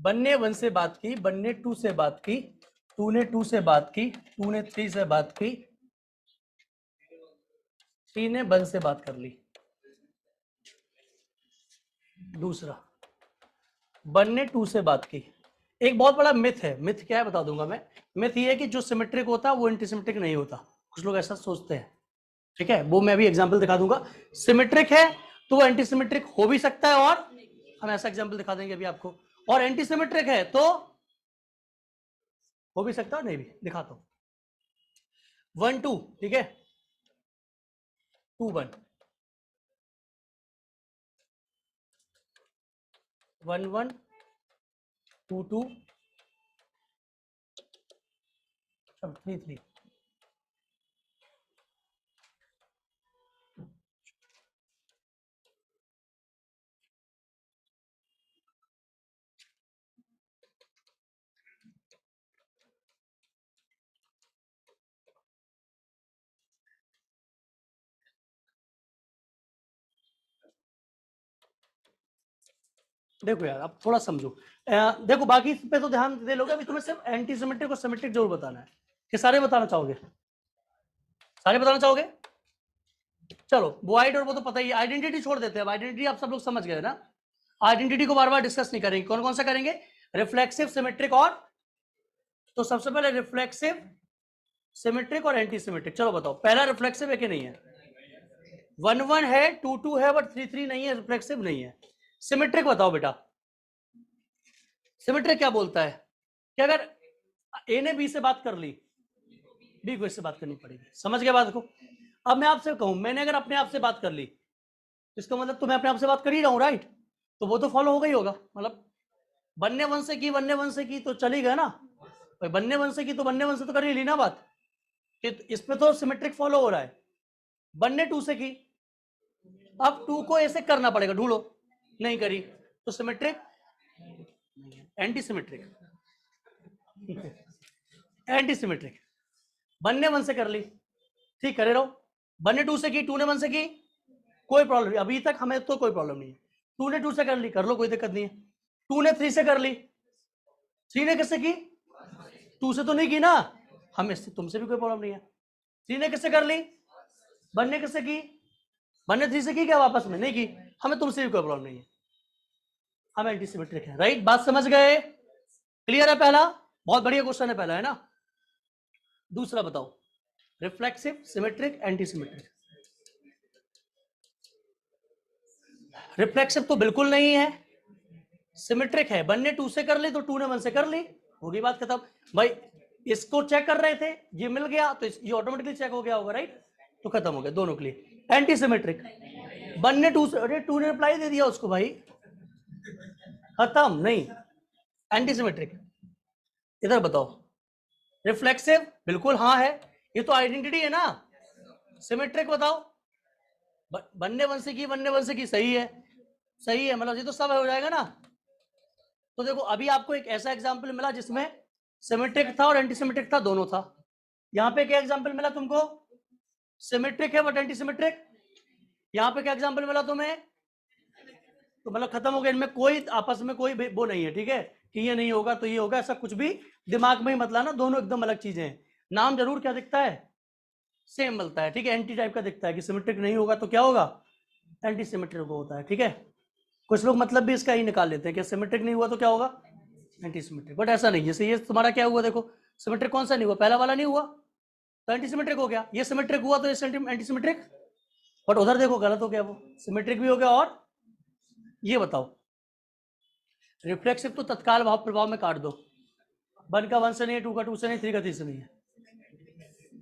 वन ने 1 से बात की, वन ने 2 से बात की, 2 ने 2 से बात की, 2 ने 3 से बात की, 3 ने 1 से बात कर ली। दूसरा, 1 ने 2 से बात की। एक बहुत बड़ा मिथ है, मिथ क्या है बता दूंगा मैं। मिथ ये है कि जो सिमेट्रिक होता है वो एंटीसिमेट्रिक नहीं होता, कुछ लोग ऐसा सोचते हैं, ठीक है? वो मैं भी एग्जाम्पल दिखा दूंगा। सिमेट्रिक है तो वो एंटीसिमेट्रिक हो भी सकता है, और हम ऐसा एग्जाम्पल दिखा देंगे अभी आपको। और एंटीसिमेट्रिक है तो हो भी सकता है, नहीं भी, दिखाता हूं। 1 2, ठीक है? 2 1, 1 1, 2 2, 3 3। देखो यार अब थोड़ा समझो, देखो बाकी पे तो ध्यान दे लोगे, अभी तुम्हें सिर्फ एंटी सिमेट्रिक और सिमेट्रिक जरूर बताना है। कि सारे बताना चाहोगे? सारे बताना चाहोगे? चलो वाइड और वो तो पता ही, आइडेंटिटी छोड़ देते हैं। अब आइडेंटिटी आप सब लोग समझ गए ना, आइडेंटिटी को बार बार डिस्कस नहीं करेंगे। कौन कौन सा करेंगे? रिफ्लेक्सिव, सिमेट्रिक और, तो सबसे पहले रिफ्लेक्सिव, सिमेट्रिक और एंटी सिमेट्रिक। चलो बताओ, पहला रिफ्लेक्सिव है कि नहीं है? 1 1 है, 2 2 है, बट 3 3 नहीं है, रिफ्लेक्सिव नहीं है। सिमेट्रिक बताओ बेटा, सिमेट्रिक क्या बोलता है कि अगर ए ने बी से बात कर ली, बी को इससे बात करनी पड़ेगी। समझ गए बात को? अब मैं आपसे कहूं, मैंने अगर अपने आप से बात कर ली, इसका मतलब तो मैं अपने आप से बात कर ही रहा हूं, राइट? तो वो तो फॉलो हो गई होगा, मतलब बनने वन से की तो चली गया ना भाई, बनने वन से की तो बनने वन से तो कर ही ली ना बात, इस पे तो सिमेट्रिक फॉलो हो रहा है। बनने टू से की, अब टू को ऐसे करना पड़ेगा, ढूंढो, नहीं करी तो symmetric, anti symmetric, anti symmetric. बनने वन से कर ली, ठीक करे रहो, बनने टू से की, टू ने वन से की, कोई प्रॉब्लम नहीं, अभी तक हमें तो कोई प्रॉब्लम नहीं है। टू ने टू से कर ली, कर लो, कोई दिक्कत नहीं है। टू ने थ्री से कर ली, थ्री ने किससे की, टू से तो नहीं की ना, हमें तुमसे भी कोई प्रॉब्लम नहीं है। थ्री ने किससे कर ली, वन ने किससे की, वन ने थ्री से की क्या, वापस में नहीं की, हमें तुमसे भी कोई प्रॉब्लम नहीं है, हम एंटी सिमेट्रिक है। राइट, बात समझ गए, क्लियर है? पहला बहुत बढ़िया क्वेश्चन है पहला, है ना। दूसरा बताओ, reflexive, symmetric, anti symmetric. Reflexive तो बिल्कुल नहीं है, सिमेट्रिक है, वन ने टू से कर ली तो टू ने वन से कर ली, होगी बात खत्म। भाई इसको चेक कर रहे थे, ये मिल गया तो ये ऑटोमेटिकली चेक हो गया होगा, राइट, तो खत्म हो गया दोनों के लिए। एंटी सिमेट्रिक, वन ने टू से, अरे टू ने रिप्लाई दे दिया उसको भाई, खत्म, नहीं, एंटी सिमेट्रिक। इधर बताओ, रिफ्लेक्सिव बिल्कुल हाँ है, ये तो आइडेंटिटी है ना। सिमेट्रिक बताओ, बनने वन से की, बनने वन से की, सही है, सही है, मतलब ये तो सब हो जाएगा ना। तो देखो अभी आपको एक ऐसा एग्जांपल मिला जिसमें सिमेट्रिक था और एंटी सिमेट्रिक था, दोनों था। यहाँ पे क्या एग्जांपल मिला तुमको, सिमेट्रिक है बट एंटी सिमेट्रिक। यहाँ पे क्या एग्जांपल मिला तुम्हें, तो मतलब खत्म हो गया, इनमें कोई आपस में कोई वो नहीं है, ठीक है, कि ये नहीं होगा तो ये होगा, ऐसा कुछ भी दिमाग में ही मत लाना, दोनों एकदम अलग चीजें हैं। नाम जरूर क्या दिखता है, सेम मिलता है, ठीक है, एंटी टाइप का दिखता है कि सिमेट्रिक नहीं होगा तो क्या होगा, एंटी सिमेट्रिक होता है, ठीक है। कुछ लोग मतलब भी इसका ही निकाल लेते हैं कि सिमेट्रिक नहीं हुआ तो क्या होगा, एंटी सिमेट्रिक, बट ऐसा नहीं। जैसे ये तुम्हारा क्या हुआ, देखो सिमेट्रिक कौन सा नहीं हुआ, पहला वाला नहीं हुआ तो एंटी सिमेट्रिक हो गया, ये सिमेट्रिक हुआ तो ये एंटी सिमेट्रिक, बट उधर देखो गलत हो गया, वो सिमेट्रिक भी हो गया। और ये बताओ, रिफ्लेक्सिव तो तत्काल भाव प्रभाव में काट दो, वन का वन से नहीं है, टू का टू से नहीं, थ्री का थ्री से नहीं है।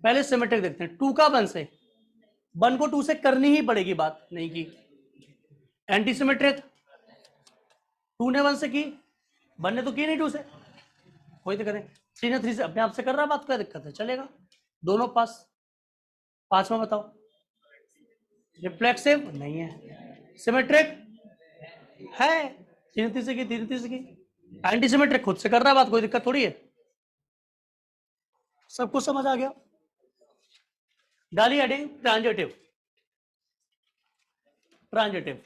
पहले सिमेट्रिक देखते हैं, टू का वन से, वन को टू से करनी ही पड़ेगी, बात नहीं की। एंटी सिमेट्रिक, टू ने वन से की, वन ने तो की नहीं टू से, कोई दिक्कत नहीं, थ्री ने थ्री से अपने आप से कर रहा, बात क्या दिक्कत है, चलेगा, दोनों पास। पांचवा बताओ, रिफ्लेक्सिव नहीं है, सिमेट्रिक है, तीन तीसरी की, तीन तीसरी की, एंटी सिमेट्रिक खुद से कर रहा है, बात कोई दिक्कत थोड़ी है, सब कुछ समझ आ गया। डाली हेडिंग ट्रांजिटिव, ट्रांजिटिव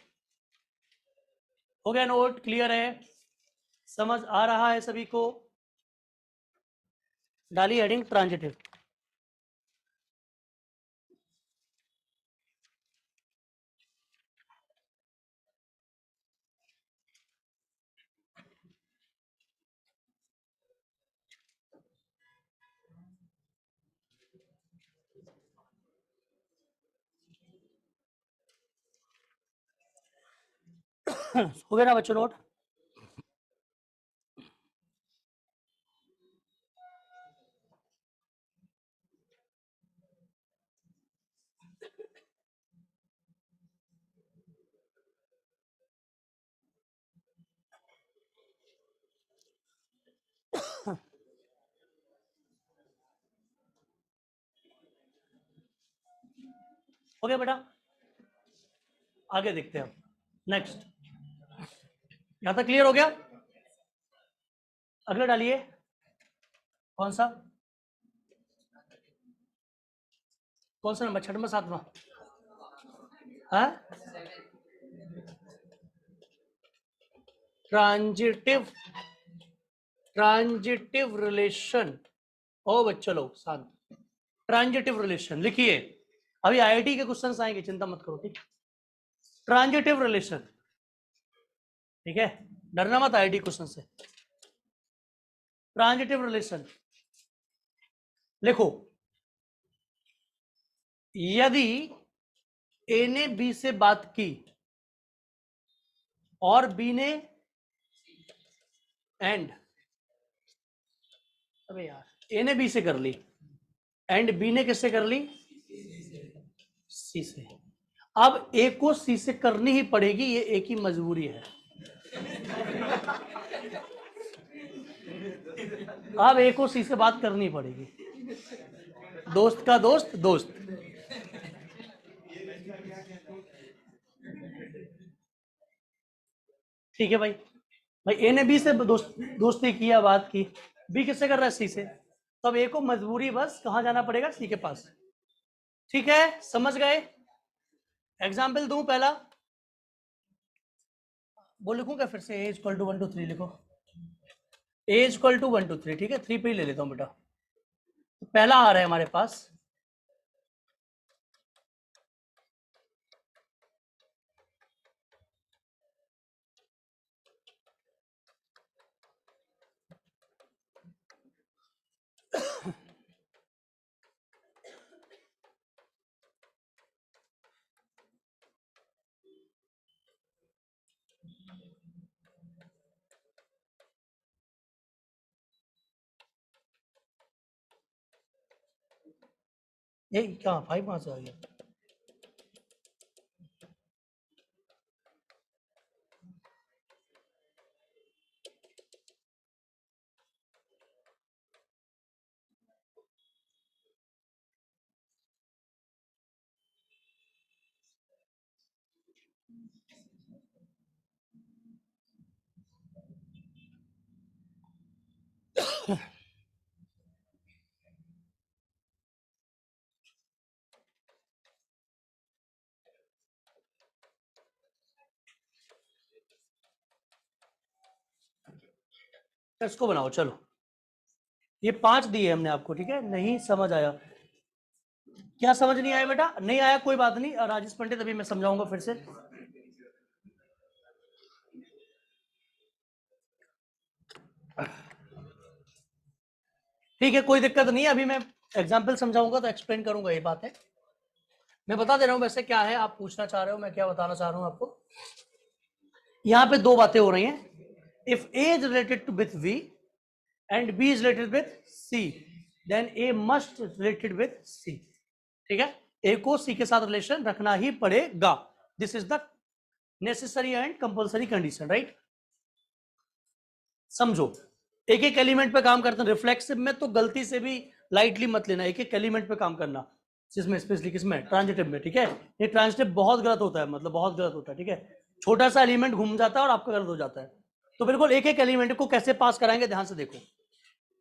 हो गया, नोट क्लियर है, समझ आ रहा है सभी को। डाली हेडिंग ट्रांजिटिव, हो गया ना बच्चों नोट। हो गया बेटा, आगे देखते हैं, नेक्स्ट, यहां तक क्लियर हो गया। अगला डालिए, कौन सा, कौन सा नंबर, छठवां सातवां, है ट्रांजिटिव, ट्रांजिटिव रिलेशन। ओ बच्चों लोग शांत, ट्रांजिटिव रिलेशन लिखिए, अभी आईआईटी के क्वेश्चंस आएंगे, चिंता मत करो, ठीक। ट्रांजिटिव रिलेशन, ठीक है, डरना मत आईआईटी क्वेश्चन से। ट्रांजिटिव रिलेशन लिखो, यदि ए ने बी से बात की और बी ने एंड, अबे यार ए ने बी से कर ली एंड बी ने किससे कर ली, सी से, अब ए को सी से करनी ही पड़ेगी, ये ए की मजबूरी है। अब ए को सी से बात करनी पड़ेगी, दोस्त का दोस्त दोस्त। ठीक है भाई, भाई ए ने बी से दोस्ती किया, बात की, बी किससे कर रहा है, सी से, तब ए को मजबूरी बस कहां जाना पड़ेगा, सी के पास। ठीक है, समझ गए। एग्जाम्पल दूं पहला, वो लिखूं क्या फिर से, ए इक्वल टू 1 2 3 लिखो, ए इक्वल टू 1 2 3, ठीक है, 3 पे ही ले लेता हूं बेटा। तो पहला आ रहा है हमारे पास, ये क्या 5 कहां से आ गया, इसको बनाओ चलो। ये 5 दिए हमने आपको, ठीक है, नहीं समझ आया, क्या समझ नहीं आया बेटा, नहीं आया कोई बात नहीं, और राजेश पंडित अभी मैं समझाऊंगा फिर से। ठीक है, कोई दिक्कत नहीं है, अभी मैं एग्जाम्पल समझाऊंगा तो एक्सप्लेन करूंगा, ये बात है। मैं बता दे रहा हूं वैसे क्या है, आप पूछना चाह रहे हो, मैं क्या बताना चाह रहा हूं आपको। यहां पे दो बातें हो रही हैं, if A is related to with V and B is related with C, then A must related with C. ठीक है, ए को सी के साथ रिलेशन रखना ही पड़ेगा, this is the necessary and compulsory condition, right. समझो, एक एक एलिमेंट पे काम करते हैं, रिफ्लेक्सिव में तो गलती से भी लाइटली मत लेना, एक एक एलिमेंट पे काम करना, जिसमें स्पेशली किसमें, ट्रांजिटिव में। ठीक है, ये ट्रांजिटिव बहुत गलत होता है, मतलब बहुत गलत होता है, ठीक है, छोटा सा एलिमेंट घूम जाता है और आपका गलत हो जाता है। तो बिल्कुल एक एक एलिमेंट को कैसे पास कराएंगे, ध्यान से देखो।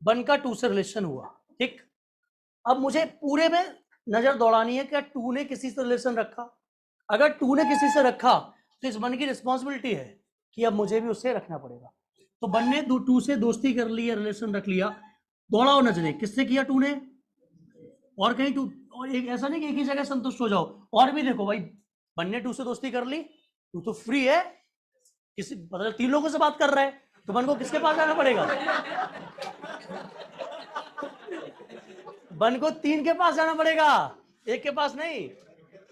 1 का 2 से रिलेशन हुआ, ठीक, अब मुझे पूरे में नजर दौड़ानी है, क्या 2 ने किसी से रिलेशन रखा, अगर 2 ने किसी से रखा तो इस 1 की रिस्पॉन्सिबिलिटी है कि अब मुझे भी उससे रखना पड़ेगा। तो 1 ने 2 से दोस्ती कर ली, रिलेशन रख लिया, दौड़ाओ नजरे, किससे किया 2 ने, और कहीं 2, और एक ऐसा नहीं कि एक ही जगह संतुष्ट हो जाओ, और भी देखो भाई, 1 ने 2 से दोस्ती कर ली, 2 तो फ्री है, किसी मतलब 3 लोगों से बात कर रहा है, तो 1 को किसके पास जाना पड़ेगा, 1 को 3 के पास जाना पड़ेगा, एक के पास नहीं।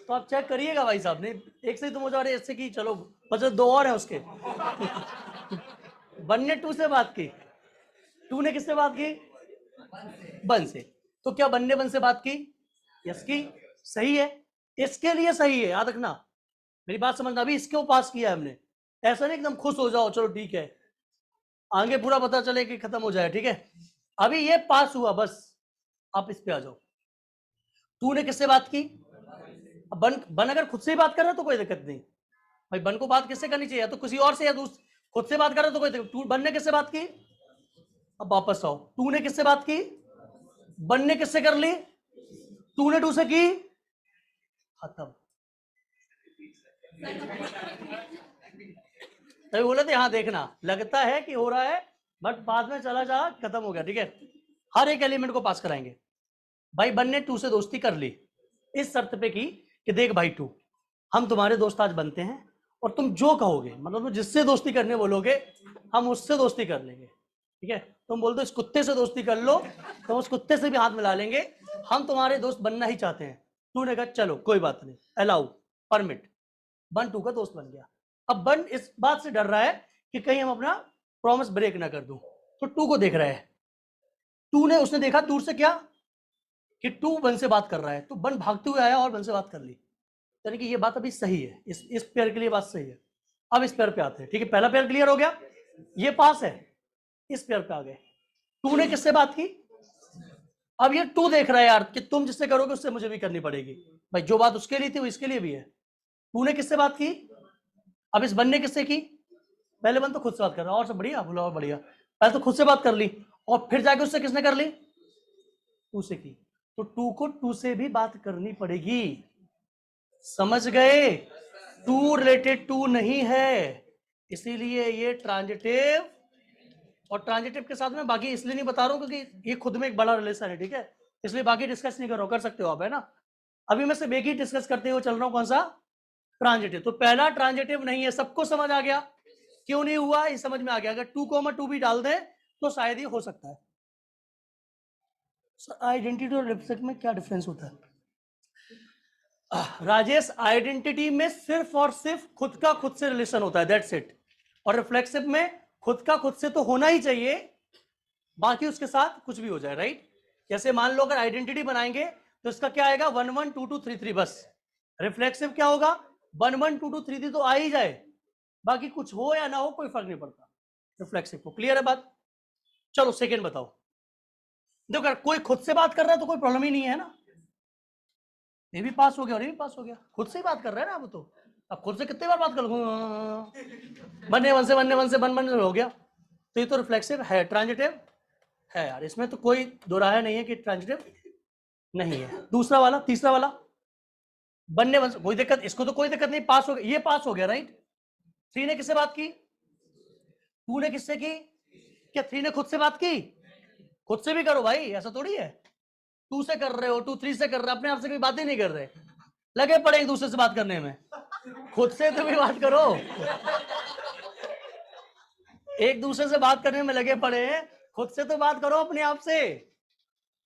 तो आप चेक करिएगा भाई साहब, नहीं एक से ही तुम हो जा रहे, इससे की चलो मतलब 2 और है उसके। 1 ने 2 से बात की, 2 ने किससे बात की, 1 से, तो क्या 1 ने 1 से बात की, यस की, सही है, इसके लिए सही है, याद रखना मेरी बात समझना, अभी इसको पास किया है हमने, ऐसा नहीं एकदम खुश हो जाओ चलो ठीक है, आगे पूरा पता चले कि खत्म हो जाए, ठीक है, अभी ये पास हुआ बस, आप इस पे आ जाओ। 2 ने किससे बात की, अब 1 अगर खुद से ही बात कर रहा है तो कोई दिक्कत नहीं भाई, 1 को बात किससे करनी चाहिए, या तो किसी और से, या खुद से बात कर रहा है तो कोई दिक्कत। 1 ने किससे बात की, अब वापस आओ, 2 ने किससे बात की, 1 ने किससे कर ली, 2 ने 2 से की, खत्म। तभी बोले थे हाँ देखना, लगता है कि हो रहा है बट बाद में चला जा, खत्म हो गया, ठीक है। हर एक एलिमेंट को पास कराएंगे भाई। 1 ने 2 से दोस्ती कर ली, इस शर्त पे की कि देख भाई 2, हम तुम्हारे दोस्त आज बनते हैं, और तुम जो कहोगे, मतलब तुम जिससे दोस्ती करने बोलोगे हम उससे दोस्ती कर लेंगे, ठीक है। तुम बोल दो इस कुत्ते से दोस्ती कर लो, तो उस कुत्ते से भी हाथ मिला लेंगे, हम तुम्हारे दोस्त बनना ही चाहते हैं। 2 ने कहा चलो कोई बात नहीं, अलाउ, परमिट, 1 2 का दोस्त बन गया। अब 1 इस बात से डर रहा है कि कहीं हम अपना प्रॉमिस ब्रेक ना कर दूं, तो 2 को देख रहा है, 2 ने, उसने देखा दूर से क्या कि 2 1 से बात कर रहा है, तो 1 भागते हुए आया और 1 से बात कर ली, यानी कि ये बात अभी सही है, इस पेयर के लिए बात सही है। अब इस पेयर पे आते हैं, ठीक है, पहला पेयर क्लियर हो गया, ये पास है, इस पेयर पे आ गए, तूने किससे बात की? अब ये टू देख रहा है यार कि तुम जिससे करोगे उससे मुझे भी करनी पड़ेगी भाई, जो बात उसके लिए थी वो इसके लिए भी है। तूने किससे बात की? अब इस बन ने किससे की? पहले बन तो खुद से बात कर रहा, और सब बढ़िया, बोला और बढ़िया। पहले तो खुद से बात कर ली और फिर जाके उससे किसने कर ली? टू से की। तो टू को टू से भी बात करनी पड़ेगी, समझ गए? टू रिलेटेड टू नहीं है, इसीलिए ये ट्रांजिटिव। और ट्रांजिटिव के साथ में बाकी इसलिए नहीं बता रहा हूं क्योंकि ये खुद में एक बड़ा रिलेशन है, ठीक है? इसलिए बाकी डिस्कस नहीं करो, कर सकते हो आप, है ना? अभी मैं सिर्फ एक ही डिस्कस करते हुए चल रहा हूं, कौन सा? ट्रांजिटिव। तो पहला ट्रांजिटिव नहीं है, सबको समझ आ गया? क्यों नहीं हुआ ये समझ में आ गया। अगर 2,2 भी डाल दे तो शायद ये हो सकता है। आइडेंटिटी और रिफ्लेक्स में क्या डिफरेंस होता है? राजेश, आइडेंटिटी में सिर्फ और सिर्फ खुद का खुद से रिलेशन होता है, दैट्स इट। और रिफ्लेक्सिव में खुद का खुद से तो होना ही चाहिए, बाकी उसके साथ कुछ भी हो जाए, राइट? जैसे मान लो अगर आइडेंटिटी बनाएंगे तो इसका क्या आएगा? 1 1 2 2 3 3 बस। रिफ्लेक्सिव क्या होगा? 1 1 2 2 3 3 तो आ ही जाए, बाकी कुछ हो या ना हो कोई फर्क नहीं पड़ता रिफ्लेक्सिव को। क्लियर है बात? चलो सेकेंड बताओ। देखो अगर कोई खुद से बात कर रहा है तो कोई प्रॉब्लम ही नहीं है ना, ये भी पास हो गया और ये भी पास हो गया, खुद से ही बात कर रहा है ना। अब तो अब खुद से कितने बार बात कर लो, बनने वन से बनने वन से बन हो गया। तो ये तो रिफ्लेक्सिव है, ट्रांजिटिव है यार, इसमें तो कोई दो राय नहीं है कि ट्रांजिटिव नहीं है। दूसरा वाला, तीसरा वाला, बनने वन से कोई दिक्कत, इसको तो कोई दिक्कत नहीं, पास हो गया, ये पास हो गया, राइट? थ्री ने किससे बात की? टू ने किससे की? क्या थ्री ने खुद से बात की? खुद से भी करो भाई, ऐसा थोड़ी है। टू से कर रहे हो, टू थ्री से कर रहे हो, अपने आप से कोई बात ही नहीं कर रहे, लगे पड़े एक दूसरे से बात करने में। खुद से तो भी बात करो, एक दूसरे से बात करने में लगे पड़े हैं, खुद से तो बात करो अपने आप से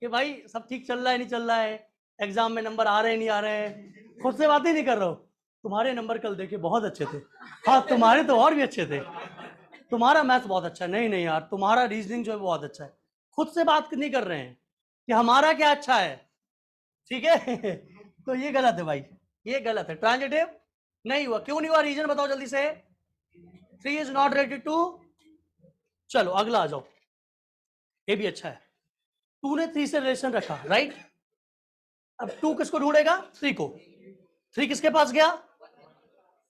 कि भाई सब ठीक चल रहा है नहीं चल रहा है, एग्जाम में नंबर आ रहे हैं नहीं आ रहे हैं। खुद से बात ही नहीं कर रहे हो। तुम्हारे नंबर कल देखे बहुत अच्छे थे, हाँ तुम्हारे तो और भी अच्छे थे, तुम्हारा मैथ बहुत अच्छा है, नहीं नहीं यार तुम्हारा रीजनिंग जो है बहुत अच्छा है। खुद से बात नहीं कर रहे हैं कि हमारा क्या अच्छा है, ठीक है? तो ये गलत है भाई, ये गलत है, ट्रांजिटिव नहीं हुआ। क्यों नहीं हुआ? रीजन बताओ जल्दी से। Three is not related to. चलो अगला आ जाओ, ये भी अच्छा है। टू ने थ्री से रिलेशन रखा, राइट? अब टू किसको ढूंढेगा? थ्री को। थ्री किसके पास गया?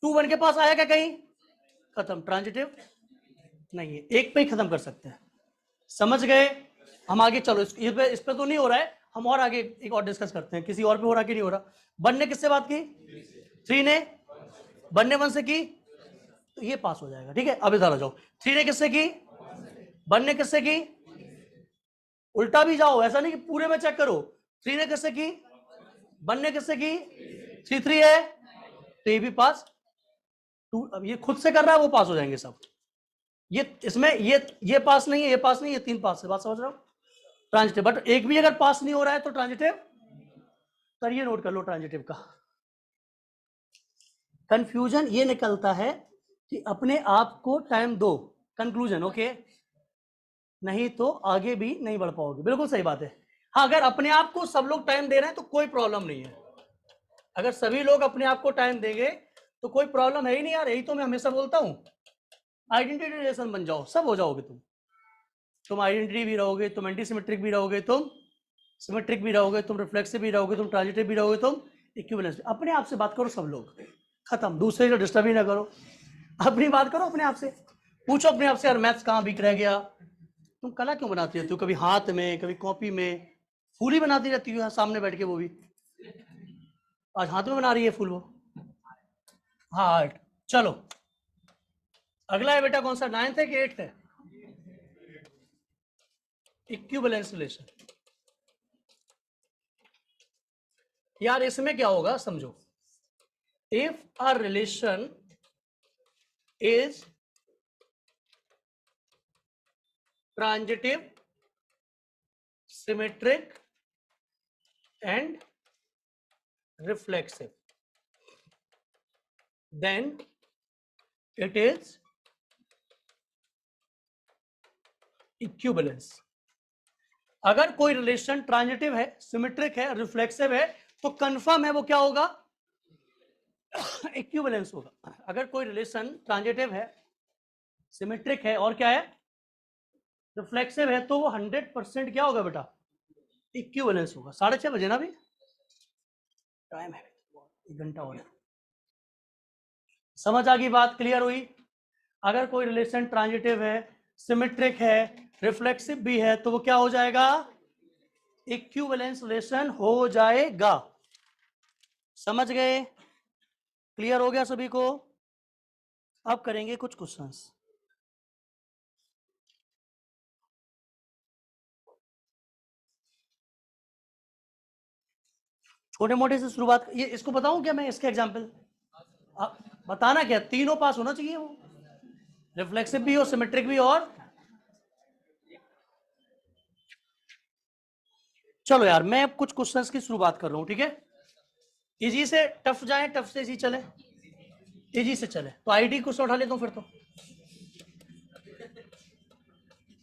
टू वन के पास आया क्या कहीं? खत्म, ट्रांजिटिव नहीं है, एक पे ही खत्म कर सकते हैं, समझ गए? हम आगे चलो, इस पे तो नहीं हो रहा है, हम और आगे एक और डिस्कस करते हैं, किसी और पे हो रहा कि नहीं हो रहा। वन ने किससे बात की? थ्री ने। वन ने वन से की तो ये पास हो जाएगा, ठीक है? अब इधर आ जाओ, थ्री ने किससे की? वन ने किससे की? उल्टा भी जाओ, ऐसा नहीं कि पूरे में चेक करो। थ्री ने किससे की? वन ने किससे की? थ्री थ्री है तो ये भी पास। टू अब ये खुद से कर रहा है, वो पास हो जाएंगे सब। ये इसमें ये पास नहीं है, ये पास नहीं है, तीन पास है, बात समझ रहा हूं? ट्रांजिटिव, बट एक भी अगर पास नहीं हो रहा है तो ट्रांजिटिव। करिए नोट कर लो ट्रांजिटिव का। कंफ्यूजन ये निकलता है कि अपने आप को टाइम दो, कंक्लूजन, ओके? नहीं तो आगे भी नहीं बढ़ पाओगे, बिल्कुल सही बात है। हाँ अगर अपने आप को सब लोग टाइम दे रहे हैं तो कोई प्रॉब्लम नहीं है, अगर सभी लोग अपने आप को टाइम देंगे तो कोई प्रॉब्लम है ही नहीं यार, यही तो मैं हमेशा बोलता हूं। आइडेंटिटी रिलेशन बन जाओ, सब हो जाओगे तुम आइडेंटिटी भी रहोगे, तुम एंटी सिमेट्रिक भी रहोगे, तुम सिमेट्रिक भी रहोगे, तुम रिफ्लेक्सिव भी रहोगे, तुम ट्रांजिटिव भी रहोगे, तुम इक्विवेलेंस। अपने आप से बात करो सब लोग, खत्म, दूसरे को डिस्टर्ब ही ना करो, अपनी बात करो अपने आप से। पूछो अपने आप से यार मैथ्स कहाँ वीक रह गया, तुम कला क्यों बनाती रहती हो, कभी हाथ में कभी कॉपी में, फूल ही बनाती रहती हो सामने बैठ के, वो भी आज हाथ में बना रही है फूल वो। हाँ चलो अगला है बेटा, कौन सा, नाइन्थ है कि एट्थ है? Equivalence relation. यार इसमें क्या होगा समझो, if a relation is transitive, symmetric and reflexive, then it is equivalence। अगर कोई रिलेशन ट्रांजिटिव है, सिमेट्रिक है, रिफ्लेक्सिव है तो कंफर्म है वो क्या होगा? इक्विवेलेंस होगा। अगर कोई रिलेशन ट्रांजिटिव है, सिमेट्रिक है और क्या है? रिफ्लेक्सिव है तो वो 100% क्या होगा बेटा, इक्विवेलेंस होगा। 6:30 बजे ना, भी टाइम है, 1 घंटा और है। समझ आ गई बात, क्लियर हुई? अगर कोई रिलेशन ट्रांजिटिव है, सिमेट्रिक है, रिफ्लेक्सिव भी है, तो वो क्या हो जाएगा, इक्विवेलेंस रिलेशन हो जाएगा। समझ गए? क्लियर हो गया सभी को? अब करेंगे कुछ क्वेश्चंस। छोटे मोटे से शुरुआत, ये इसको बताऊं क्या मैं, इसके एग्जांपल बताना क्या, तीनों पास होना चाहिए वो, रिफ्लेक्सिव भी और सिमेट्रिक भी। और चलो यार, मैं अब कुछ क्वेश्चंस की शुरुआत कर रहा हूं, ठीक है? इजी से टफ जाए, टफ से इजी चले, इजी से चले। तो आईआईटी क्वेश्चन उठा लेता हूं फिर तो,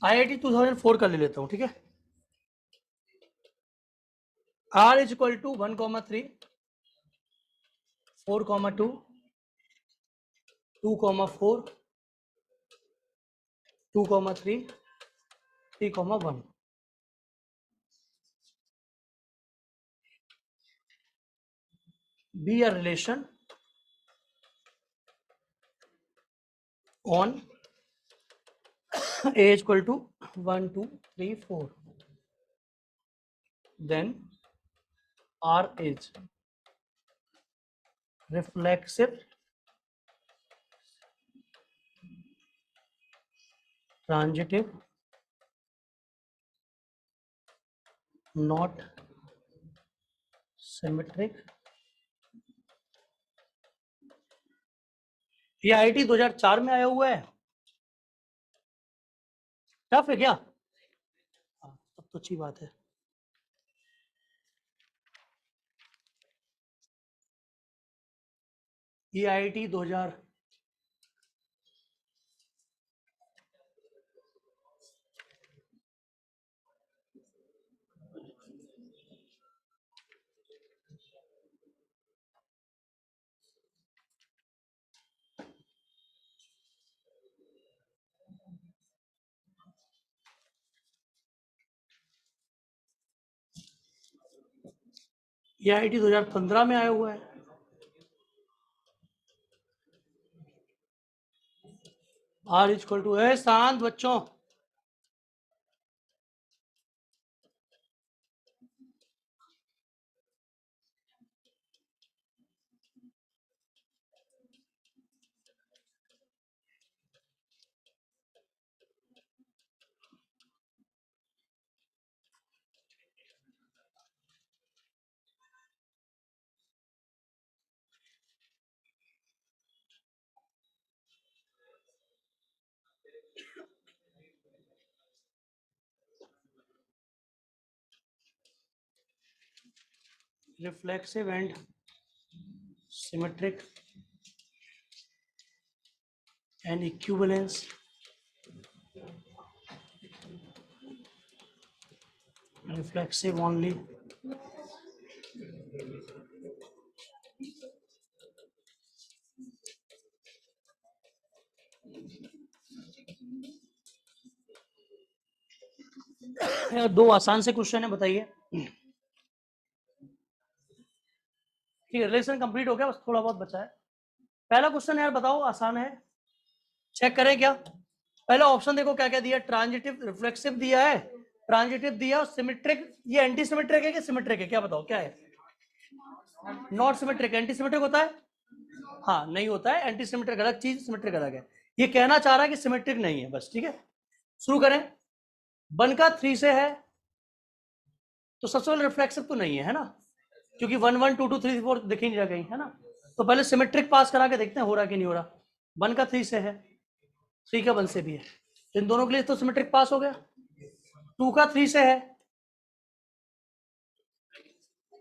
आईआईटी 2004 का ले लेता हूं, ठीक है? R is equal to 1,3, 4,2, 2,4, 2,3, 3,1. Be a relation on A is equal to 1, 2, 3, 4. Then R is reflexive, transitive, not symmetric. ये आईआईटी 2004 में आया हुआ है। टफ है क्या? हाँ, तब तो अच्छी बात है। ये आईआईटी 2000 ये आईआईटी 2015 में आया हुआ है। R इज इक्वल टू है, शांत बच्चों, reflexive and symmetric and equivalence reflexive only यार। दो आसान से क्वेश्चन है, बताइए। ठीक है, रिलेशन कंप्लीट हो गया, बस थोड़ा बहुत बचा है। पहला क्वेश्चन यार बताओ, आसान है, चेक करें क्या? पहला ऑप्शन देखो क्या क्या दिया, ट्रांजिटिव, रिफ्लेक्सिव दिया है, ट्रांजिटिव दिया, और सिमेट्रिक। ये एंटी सिमेट्रिक है कि सिमेट्रिक है, क्या बताओ क्या है? Not symmetric. एंटी सिमेट्रिक होता है? हाँ, नहीं होता है। एंटी सिमेट्रिक अलग चीज, सिमेट्रिक अलग है। ये कहना चाह रहा है कि सिमेट्रिक नहीं है, बस। ठीक है, शुरू करें। 1 का 3 से है, तो सबसे पहले रिफ्लेक्सिव तो नहीं है ना, क्योंकि 1, 1, 2, 2, 3, 4 दिख ही नहीं रहा कहीं, है ना? तो पहले सिमेट्रिक पास करा के देखते हैं हो रहा कि नहीं हो रहा। 1 का 3 से है, 3 का 1 से भी है, तो इन दोनों के लिए तो सिमेट्रिक पास हो गया। 2 का 3 से है,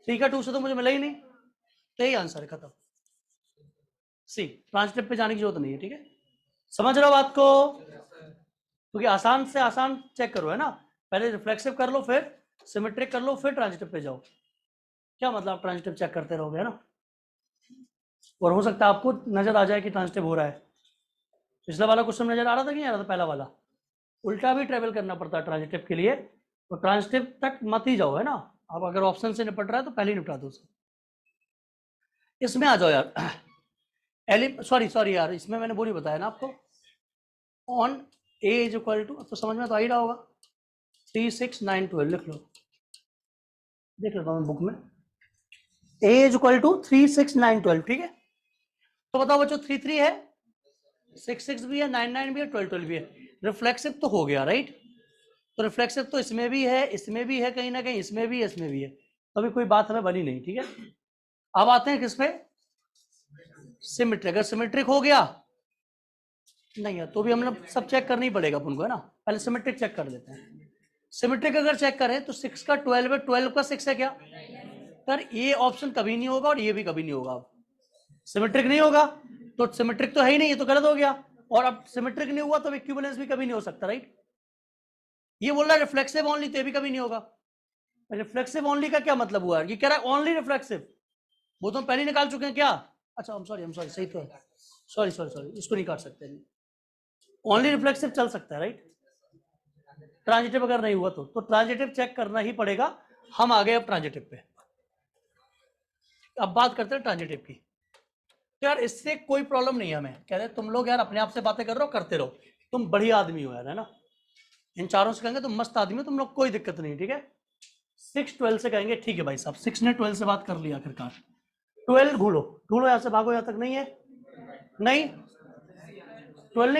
3 का 2 से तो मुझे मिला ही नहीं, तो यही आंसर है, खत्म। सी, ट्रांसलेट पे जाने की जरूरत नहीं है। ठीक है, समझ रहे हो बात को? क्योंकि आसान से आसान चेक करो, है ना? पहले रिफ्लेक्सिव कर लो, फिर सिमेट्रिक कर लो, फिर ट्रांजिटिव पे जाओ। क्या मतलब ट्रांजिटिव चेक करते रहोगे, है ना? और हो सकता है आपको नजर आ जाए कि ट्रांजिटिव हो रहा है। पिछला वाला क्वेश्चन नजर आ रहा था कि नहीं आ रहा था, पहला वाला? उल्टा भी ट्रेवल करना पड़ता है ट्रांजिटिव के लिए, तो ट्रांजिटिव तक मत ही जाओ, है ना। अब अगर ऑप्शन से निपट रहा है तो पहले ही निपटा दो उसे। इसमें आ जाओ यार, सॉरी यार, इसमें मैंने वो नहीं बताया ना आपको। On A is equal to, तो समझ में तो आ ही रहा होगा, 3 6 9 12 लिख लो, देख लेता हूँ बुक में। ए इज इक्वल टू 3 6 9 12, ठीक है। तो बताओ बच्चों, 3 3 है, 6 6 भी है, 9 9 भी है, 12 12 भी है। रिफ्लेक्सिव तो हो गया, राइट। तो रिफ्लेक्सिव तो इसमें भी है, इसमें भी है, कहीं ना कहीं इसमें भी है, इसमें भी है। तो अभी कोई बात हमें बनी नहीं, ठीक है। अब आते हैं किस पे, सिमेट्रिक। अगर सिमेट्रिक हो गया नहीं है तो भी हमने सब चेक करना ही पड़ेगा अपन को, है ना। पहले सिमेट्रिक चेक कर लेते हैं। सिमेट्रिक अगर चेक करें तो 6 का 12 है, 12 का 6 है क्या, सर ये ऑप्शन कभी नहीं होगा और ये भी कभी नहीं होगा। अब सिमेट्रिक नहीं होगा तो सिमेट्रिक तो है ही नहीं, ये तो गलत हो गया। और अब सिमेट्रिक नहीं हुआ तो इक्विवेलेंस भी कभी नहीं हो सकता, राइट। ये बोल रहा है रिफ्लेक्सिव ओनली, तो ये भी कभी नहीं होगा। रिफ्लेक्सिव ओनली का क्या मतलब हुआ, ये कह रहा है ओनली रिफ्लेक्सिव, वो तो हम पहले निकाल चुके हैं क्या। अच्छा I'm sorry सही तो है, सॉरी इसको नहीं काट सकते, ओनली रिफ्लेक्सिव चल सकता है, राइट। ट्रांजिटिव अगर नहीं हुआ तो ट्रांजिटिव चेक करना ही पड़ेगा। हम आ गए अब ट्रांजिटिव पे। अब बात करते हैं ट्रांजिटिव की। तो यार इससे कोई प्रॉब्लम नहीं है हमें, कह रहे तुम लोग यार अपने आप से बातें कर रहे हो, करते रहो, तुम बढ़िया आदमी हो यार, है ना। इन चारों से कहेंगे तुम मस्त आदमी हो, तुम लोग कोई दिक्कत नहीं, ठीक है। 6 12 से कहेंगे ठीक है भाई साहब, 6 ने 12 से बात कर लिया आखिरकार। 12 ढूंढो ढूंढो, यहां से भागो, यहां तक नहीं है, नहीं। 12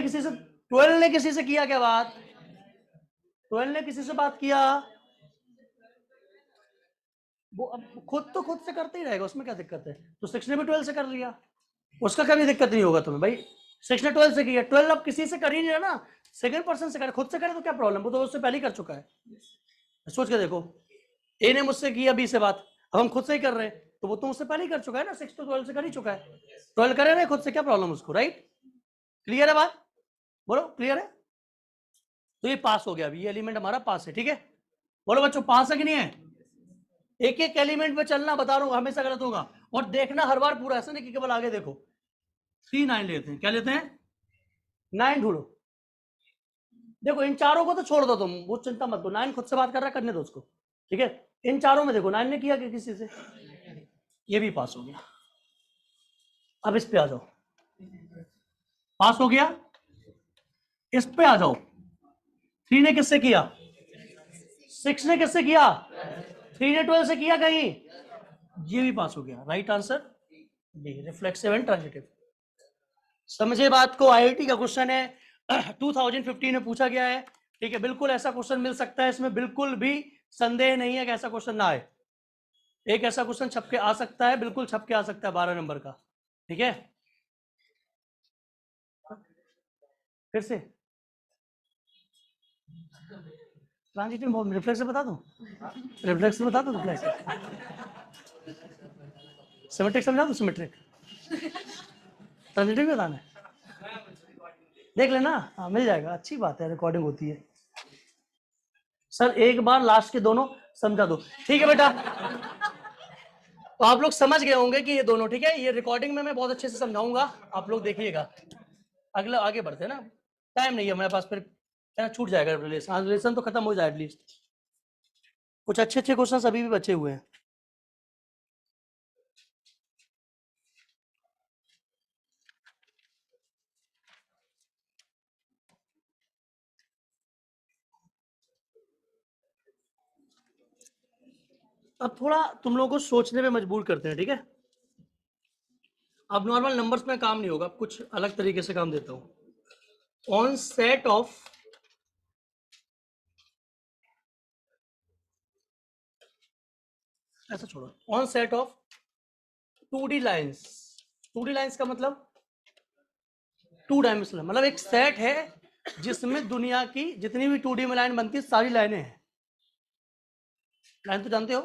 ने किसी से किया क्या बात, 12 ने किसी से बात किया, वो अब खुद से करते ही रहेगा, उसमें क्या दिक्कत है। तो 6 ने भी 12 से कर लिया, उसका कभी दिक्कत नहीं होगा तुम्हें भाई। 6 ने 12 से किया, 12 अब किसी से कर ही नहीं रहा ना, सेकंड पर्सन से करे, खुद से करे तो क्या प्रॉब्लम, वो तो उससे पहले ही कर चुका है। सोच के देखो, ए ने मुझसे किया बी से बात, अब हम खुद से ही कर रहे हैं, तो वो तो मुझसे पहले ही कर चुका है ना, 6 तो 12 से कर ही चुका है, 12 करे ना खुद से, क्या प्रॉब्लम उसको, राइट। क्लियर है बात, बोलो क्लियर है। तो ये पास हो गया, अभी ये एलिमेंट हमारा पास है, ठीक है। बोलो बच्चों पास है कि नहीं है। एक एक एलिमेंट पे चलना, बता रहा हूं हमेशा गलत होगा, और देखना हर बार पूरा, ऐसा नहीं कि केवल आगे देखो। 3 9 लेते हैं, क्या लेते हैं, 9 ढूंढो। देखो इन चारों को तो छोड़ दो तुम, वो चिंता मत दो, 9 खुद से बात कर रहा है, करने दो उसको, ठीक है। इन चारों में देखो 9 ने किया कि किसी से, ये भी पास हो गया। अब इस पे आ जाओ, पास हो गया। इस पे आ जाओ, 3 ने किससे किया, 6 ने किससे किया, 3 ने 12 से किया कहीं, ये भी पास हो गया, right answer B, reflexive and transitive. समझे बात को, आईआईटी का क्वेश्चन है 2015 में पूछा गया है, ठीक है। बिल्कुल ऐसा क्वेश्चन मिल सकता है, इसमें बिल्कुल भी संदेह नहीं है कि ऐसा क्वेश्चन ना आए। एक ऐसा क्वेश्चन छप के आ सकता है, बिल्कुल छप के आ सकता है, 12 नंबर का, ठीक है। फिर से ट्रांजिटिव रिफ्लेक्सिव बता दूं, रिफ्लेक्सिव बता दूं, रिफ्लेक्सिव सिमेट्रिक समझा दूं, सिमेट्रिक ट्रांजिटिव बताना है, देख लेना, हाँ मिल जाएगा, अच्छी बात है, रिकॉर्डिंग होती है। सर एक बार लास्ट के दोनों समझा दो, ठीक है बेटा। तो आप लोग समझ गए होंगे कि ये दोनों, ठीक है, ये रिकॉर्डिंग में मैं बहुत अच्छे से समझाऊंगा, आप लोग देखिएगा। अगला आगे बढ़ते हैं ना, टाइम नहीं है हमारे पास, फिर छूट जाएगा रिलेशन, रिलेशन तो खत्म हो जाए एटलीस्ट, कुछ अच्छे अच्छे क्वेश्चन अभी भी बचे हुए हैं। अब थोड़ा तुम लोगों को सोचने पे मजबूर करते हैं, ठीक है। अब नॉर्मल नंबर्स में काम नहीं होगा, अब कुछ अलग तरीके से काम देता हूं। ऑन सेट ऑफ, ऐसा छोड़ो, on set of 2D lines, 2D lines का मतलब 2 डायमेंशनल, मतलब एक सेट है जिसमें दुनिया की जितनी भी 2D में लाइन बनती है सारी लाइनें हैं। लाइन तो जानते हो,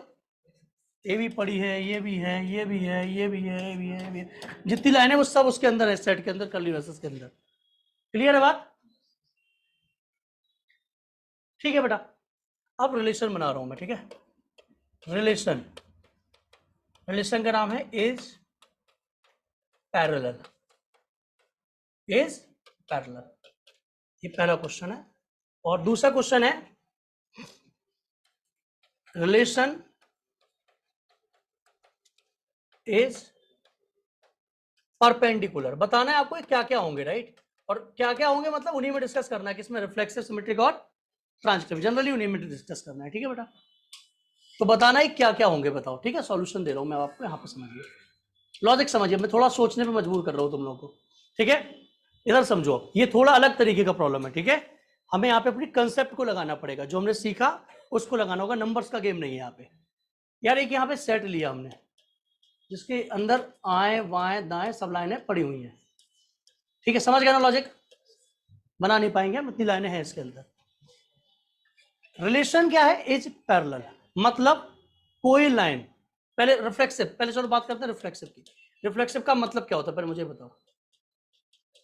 ये भी पड़ी है, ये भी है, ये भी है, ये भी है, ये भी है, ये भी है, जितनी लाइनें वो सब उसके अंदर है, सेट के अंदर, कर्ली ब्रेसेस के अंदर। क्लियर है बात, ठीक है बेटा। अब रिलेशन बना रहा हूं मैं, ठीक है। रिलेशन, रिलेशन का नाम है इज पैरेलल, इज पैरेलल, ये पहला क्वेश्चन है। और दूसरा क्वेश्चन है रिलेशन इज परपेंडिकुलर। बताना है आपको क्या क्या होंगे, राइट। और क्या क्या होंगे मतलब उन्हीं में डिस्कस करना है, किसमें, रिफ्लेक्सिव, सिमेट्रिक और ट्रांजिटिव, जनरली उन्हीं में डिस्कस करना है, ठीक है बेटा। तो बताना है क्या क्या होंगे, बताओ, ठीक है। सॉल्यूशन दे रहा हूं मैं आपको, यहाँ पे समझिए, लॉजिक समझिए, मैं थोड़ा सोचने पे मजबूर कर रहा हूं तुम लोगों को, ठीक है। इधर समझो, ये थोड़ा अलग तरीके का प्रॉब्लम है, ठीक है। हमें यहाँ पे अपनी कंसेप्ट को लगाना पड़ेगा, जो हमने सीखा उसको लगाना होगा, नंबर्स का गेम नहीं है यहाँ पे। यार एक यहाँ पे सेट लिया हमने, जिसके अंदर आए बाएं दाएं सब लाइनें पड़ी हुई हैं, ठीक है। समझ गए ना लॉजिक, बना नहीं पाएंगे हम, इतनी लाइनें हैं इसके अंदर। रिलेशन क्या है, इज पैरेलल, मतलब कोई लाइन, पहले रिफ्लेक्सिव, पहले चलो बात करते हैं रिफ्लेक्सिव की। रिफ्लेक्सिव का मतलब क्या होता है पहले मुझे बताओ।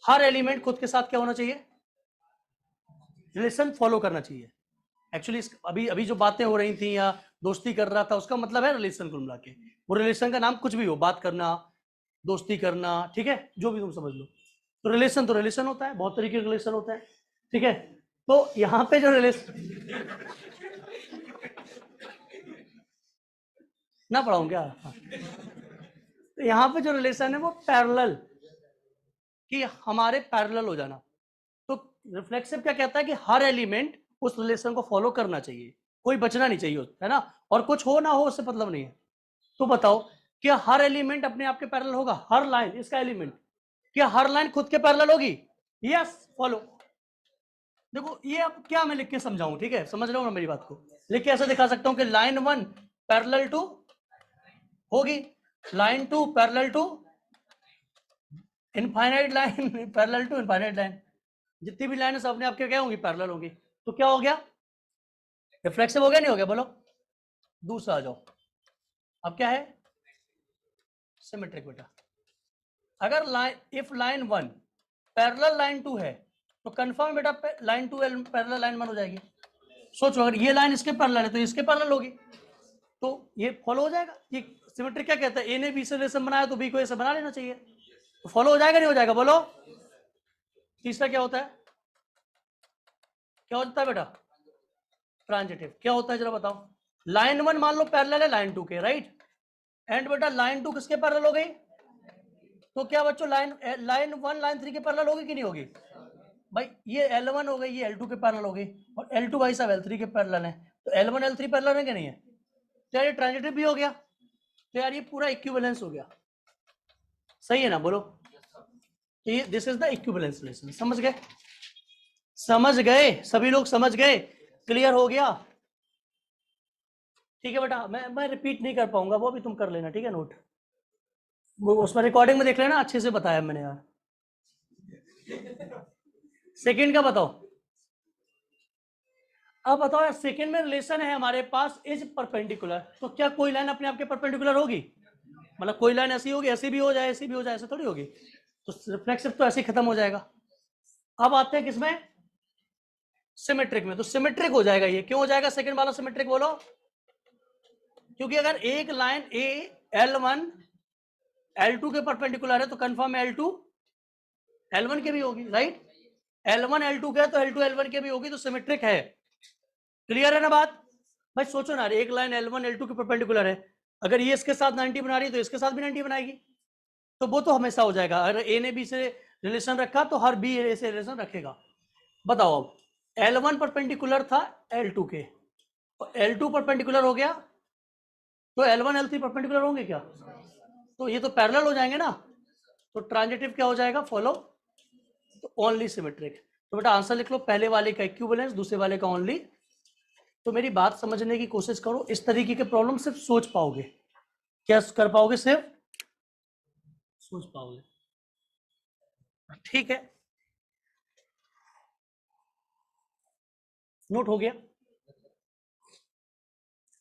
हर एलिमेंट खुद के साथ क्या होना चाहिए, रिलेशन फॉलो करना चाहिए। एक्चुअली अभी अभी जो बातें हो रही थी या दोस्ती कर रहा था, उसका मतलब है रिलेशन कुल मिला के। वो रिलेशन का नाम कुछ भी हो, बात करना, दोस्ती करना, ठीक है, जो भी तुम समझ लो। तो रिलेशन होता है, बहुत तरीके के रिलेशन होते हैं, ठीक है। तो यहाँ पे जो रिलेशन ना पढ़ाऊं क्या, हाँ। तो यहाँ पे जो रिलेशन है वो पैरेलल, कि हमारे पैरेलल हो जाना। तो रिफ्लेक्सिव क्या कहता है कि हर एलिमेंट उस रिलेशन को फॉलो करना चाहिए, कोई बचना नहीं चाहिए, है ना। और कुछ हो ना हो उससे मतलब नहीं है। तो बताओ, क्या हर एलिमेंट अपने आप के पैरेलल होगा, हर लाइन इसका एलिमेंट, क्या हर लाइन खुद के पैरेलल होगी, यस फॉलो। देखो ये अब क्या मैं लिख के समझाऊं, ठीक है, समझ रहा हूं ना मेरी बात को। लिख के ऐसे दिखा सकता हूं कि लाइन 1 पैरेलल टू होगी, line 2 parallel to infinite line, parallel to infinite line, जितनी भी लाइन है सब अपने आपके क्या होंगी, पैरेलल होंगी। तो क्या हो गया, रिफ्लेक्सिव हो गया, नहीं हो गया, बोलो। दूसरा आ जाओ, अब क्या है, सिमेट्रिक बेटा। अगर line, if line 1 parallel line 2 है, तो कंफर्म बेटा लाइन 2 पैरेलल लाइन 1 हो जाएगी। सोचो अगर ये लाइन इसके पैरेलल है तो इसके पैरेलल होगी, तो ये फॉलो हो जाएगा। ये सिमेट्रिक क्या कहता है, ए ने बी से रिलेशन बनाया तो बी को ए से बना लेना चाहिए, तो फॉलो हो जाएगा, नहीं हो जाएगा, बोलो। तीसरा क्या होता है, क्या होता है बेटा, ट्रांजिटिव। क्या होता है जरा बताओ। लाइन 1 मान लो पैरेलल है लाइन 2 के, राइट। एंड बेटा लाइन 2 किसके पैरेलल हो गई, तो क्या बच्चों लाइन लाइन 1 लाइन 3 के पैरेलल होगी कि नहीं होगी। भाई ये L1 हो गई, ये L2 के पैरेलल हो गई, और L2 भाई साहब L3 के पैरेलल है, तो L1 L3 पैरेलल है कि नहीं है। तो यार ये ट्रांजिटिव भी हो गया, तो यार ये पूरा इक्विवेलेंस हो गया, सही है ना, बोलो। तो ये this is the equivalence relation, समझ गए, समझ गए सभी लोग, समझ गए, क्लियर हो गया, ठीक है बेटा। मैं रिपीट नहीं कर पाऊंगा, वो भी तुम कर लेना, ठीक है, नोट वो उसमें रिकॉर्डिंग में देख लेना, अच्छे से बताया मैंने यार। सेकंड का बताओ, अब बताओ यार, सेकंड में रिलेशन है हमारे पास इज परपेंडिकुलर, तो क्या कोई लाइन अपने आप के परपेंडिकुलर होगी, मतलब कोई लाइन ऐसी होगी, ऐसी भी हो जाए, ऐसी भी हो जाए, ऐसे थोड़ी होगी। तो रिफ्लेक्सिव तो ऐसे ही खत्म हो जाएगा। अब आते हैं किसमें, सिमेट्रिक में। तो सिमेट्रिक हो जाएगा ये, क्यों हो जाएगा सेकंड वाला सिमेट्रिक, बोलो। क्योंकि अगर एक लाइन ए L1 L2 के परपेंडिकुलर है तो कंफर्म L2 L1 के भी होगी, राइट। L1 L2 के है तो L2 L1 के भी होगी, तो सिमेट्रिक है। क्लियर है ना बात। भाई सोचो ना, एक लाइन L1 L2 के परपेंडिकुलर है, अगर ये इसके साथ 90 बना रही है तो इसके साथ भी 90 बनाएगी, तो वो तो हमेशा हो जाएगा। अगर ए ने बी से रिलेशन रखा तो हर बी ए से रिलेशन रखेगा। बताओ अब, L1 परपेंडिकुलर था L2 के, तो L2 परपेंडिकुलर हो गया, तो L1 L3 परपेंडिकुलर होंगे क्या, तो ये तो पैरेलल हो जाएंगे ना। तो ट्रांजिटिव क्या हो जाएगा, फॉलो, तो ओनली सिमेट्रिक। तो बेटा आंसर लिख लो, पहले वाले का इक्विवेलेंस, दूसरे वाले का ओनली। तो मेरी बात समझने की कोशिश करो, इस तरीके के प्रॉब्लम सिर्फ सोच पाओगे, क्या कर पाओगे, सिर्फ सोच पाओगे, ठीक है। नोट हो गया,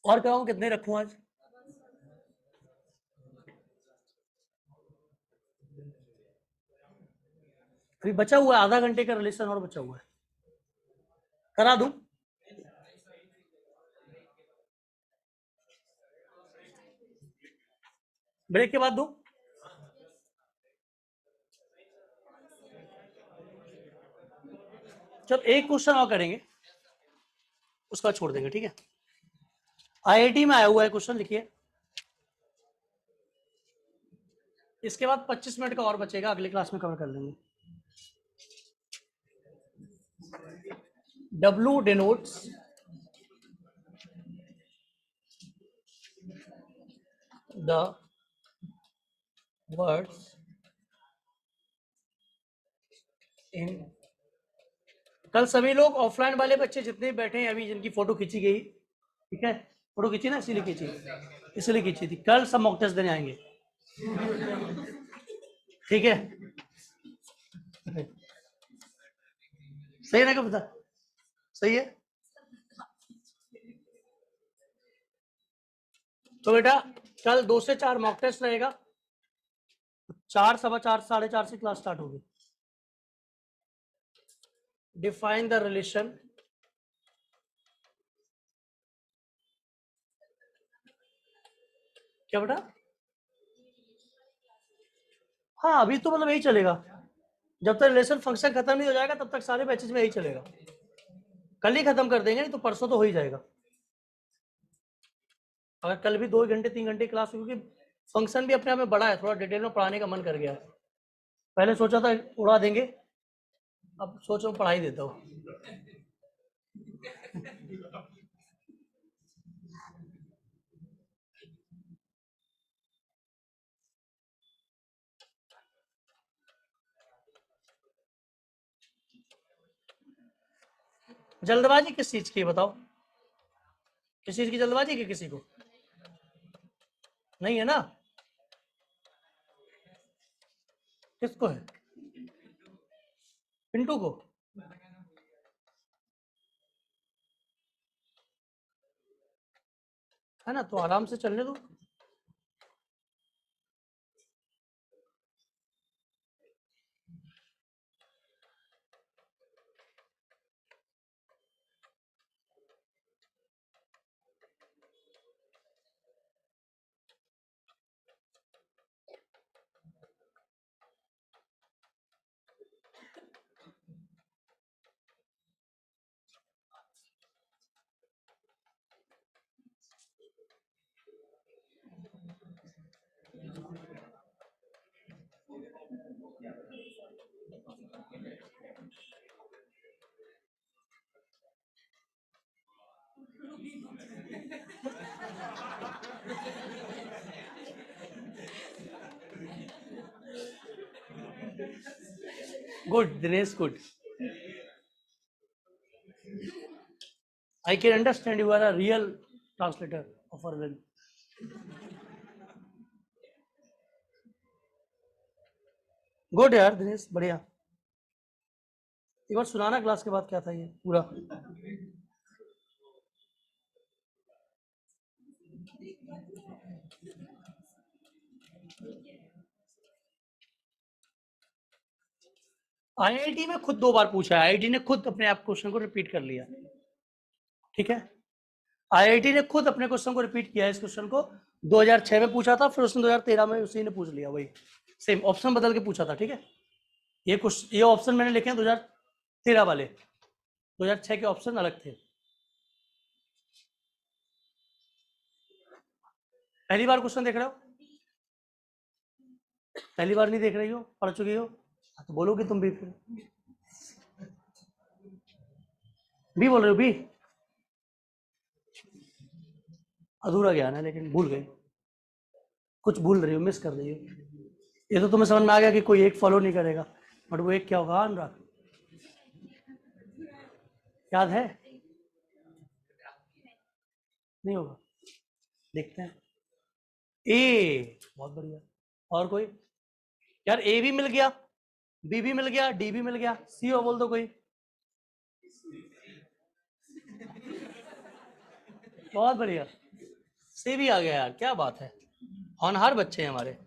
और कराऊं, कितने रखूं आज, अभी बचा हुआ है आधा घंटे का रिलेशन और बचा हुआ है, करा दूं, ब्रेक के बाद दूं। जब एक क्वेश्चन और करेंगे, उसका छोड़ देंगे, ठीक है। आईआईटी में आया हुआ है क्वेश्चन, लिखिए। इसके बाद 25 मिनट का और बचेगा, अगली क्लास में कवर कर लेंगे। W denotes the words in, कल सभी लोग ऑफलाइन वाले बच्चे जितने बैठे हैं अभी, जिनकी फोटो खींची गई, ठीक है, फोटो खींची ना, इसीलिए खींची थी, कल सब मॉक टेस्ट देने आएंगे, ठीक है। सही है ना, क्या पता, सही है। तो बेटा कल 2 से 4 मॉक टेस्ट रहेगा, 4, 4:15, 4:30 से क्लास स्टार्ट होगी। डिफाइन द रिलेशन क्या बेटा? हाँ अभी तो मतलब यही चलेगा, जब तक रिलेशन फंक्शन खत्म नहीं हो जाएगा तब तक सारे बैचेज में यही चलेगा। कल ही खत्म कर देंगे, नहीं तो परसों तो हो ही जाएगा। अगर कल भी 2 घंटे 3 घंटे क्लास होगी, क्योंकि फंक्शन भी अपने आप में बड़ा है, थोड़ा डिटेल में पढ़ाने का मन कर गया है। पहले सोचा था उड़ा देंगे, अब सोच रहा हूँ पढ़ाई देता हूँ। जल्दबाजी किस चीज की बताओ? किस चीज की जल्दबाजी की? किसी को नहीं है ना? किसको है? पिंटू को? है ना, तो आराम से चलने दो। Good Dinesh, good. I can understand you are a real translator of Arvind. Good यार दिनेश, बढ़िया। एक बार सुनाना क्लास के बाद क्या था ये पूरा। आईआईटी में खुद 2 बार पूछा है, आईआईटी ने खुद अपने आप क्वेश्चन को रिपीट कर लिया, ठीक है। आईआईटी ने खुद अपने क्वेश्चन को रिपीट किया है। इस क्वेश्चन को 2006 में पूछा था, फिर उसने 2013 में उसी ने पूछ लिया, वही सेम ऑप्शन बदल के पूछा था, ठीक है। ये ऑप्शन मैंने लिखे हैं 2013 वाले, 2006 के ऑप्शन अलग थे। पहली बार क्वेश्चन देख रहे हो? पहली बार नहीं देख रही हो, पढ़ चुकी हो तो बोलोगे तुम भी, फिर भी बोल रहे हो भी। अधूरा ज्ञान है, लेकिन भूल गए, कुछ भूल रही हो, मिस कर रही हो। ये तो तुम्हें समझ में आ गया कि कोई एक फॉलो नहीं करेगा, बट वो एक क्या होगा अनुराग, याद है? नहीं होगा, देखते हैं। ए, बहुत बढ़िया। और कोई? यार ए भी मिल गया, बी भी मिल गया, डी भी मिल गया, सी हो बोल दो कोई। बहुत बढ़िया, सी भी आ गया यार, क्या बात है, होनहार बच्चे हैं हमारे।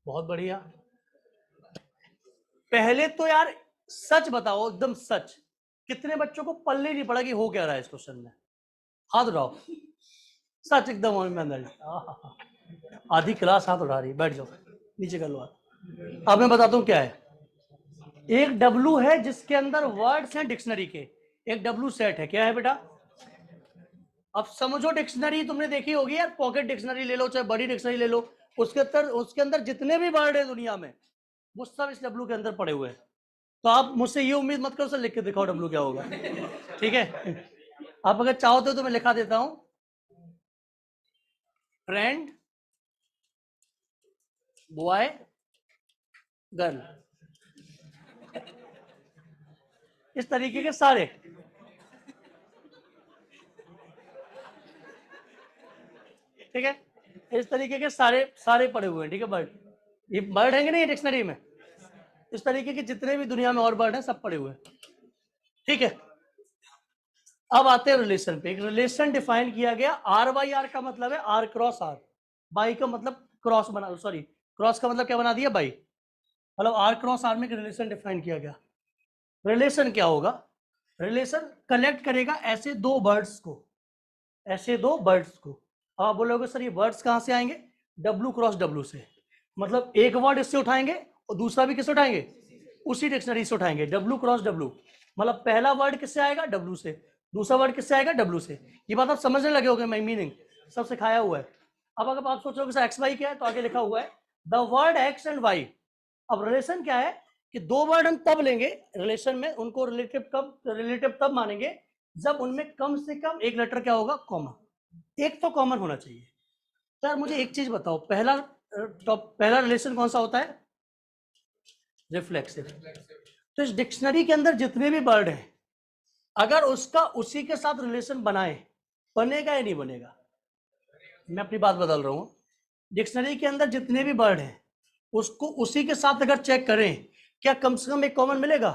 बहुत बढ़िया। पहले तो यार सच बताओ, एकदम सच, कितने बच्चों को पल्ले नहीं पड़ा कि हो क्या रहा है इस क्वेश्चन में? हाथ उठाओ, सच एकदम ईमानदारी। आधी क्लास हाथ उठा रही, बैठ जाओ, नीचे कर लो हाथ। अब मैं बताता हूँ क्या है। एक डब्लू है जिसके अंदर वर्ड्स हैं डिक्शनरी के, एक डब्लू सेट है। क्या है बेटा? अब समझो डिक्शनरी तुमने देखी होगी यार, पॉकेट डिक्शनरी ले लो चाहे बड़ी डिक्शनरी ले लो, उसके अंदर जितने भी वर्ड है दुनिया में वो सब इस डब्लू के अंदर पड़े हुए हैं। तो आप मुझसे ये उम्मीद मत करो सर लिख के दिखाओ डब्लू क्या होगा, ठीक है? आप अगर चाहो तो मैं लिखा देता हूं, फ्रेंड, बॉय, गर्ल, इस तरीके के सारे, ठीक है? इस तरीके के सारे पड़े हुए हैं, ठीक है? बर्ड, ये बर्ड है कि नहीं डिक्शनरी में? इस तरीके के जितने भी दुनिया में और बर्ड हैं सब पड़े हुए हैं, ठीक है? अब आते हैं रिलेशन पे। एक रिलेशन डिफाइन किया गया, आर बाई आर का मतलब है आर क्रॉस आर, बाई का मतलब क्रॉस बना, सॉरी क्रॉस का मतलब क्या बना दिया? बाई, मतलब आर क्रॉस आर में एक रिलेशन डिफाइन किया गया। रिलेशन क्या होगा? रिलेशन कनेक्ट करेगा ऐसे दो बर्ड्स को, ऐसे दो बर्ड्स को। आप बोलोगे सर ये वर्ड्स कहां से आएंगे? डब्लू क्रॉस डब्लू से, मतलब एक वर्ड इससे उठाएंगे और दूसरा भी किससे उठाएंगे? उसी डिक्शनरी से उठाएंगे, डब्लू क्रॉस डब्लू, मतलब पहला वर्ड किससे आएगा? डब्लू से, दूसरा वर्ड किससे आएगा? डब्लू से। ये बात आप समझने लगे होगे, मैं मीनिंग सब सिखाया हुआ है। अब अगर आप सोचोगे सर एक्स वाई क्या है, तो आगे लिखा हुआ है the word X and Y. अब रिलेशन क्या है कि दो वर्ड हम तब लेंगे रिलेशन में, उनको रिलेटिव तब मानेंगे जब उनमें कम से कम एक लेटर क्या होगा? कॉमन, एक तो कॉमन होना चाहिए। सर मुझे एक चीज बताओ, पहला रिलेशन कौन सा होता है? रिफ्लेक्सिव। तो इस डिक्शनरी के अंदर जितने भी वर्ड हैं अगर उसका उसी के साथ रिलेशन बनाए, बनेगा या नहीं बनेगा? मैं अपनी बात बदल रहा हूं, डिक्शनरी के अंदर जितने भी वर्ड हैं उसको उसी के साथ अगर चेक करें, क्या कम से कम एक कॉमन मिलेगा?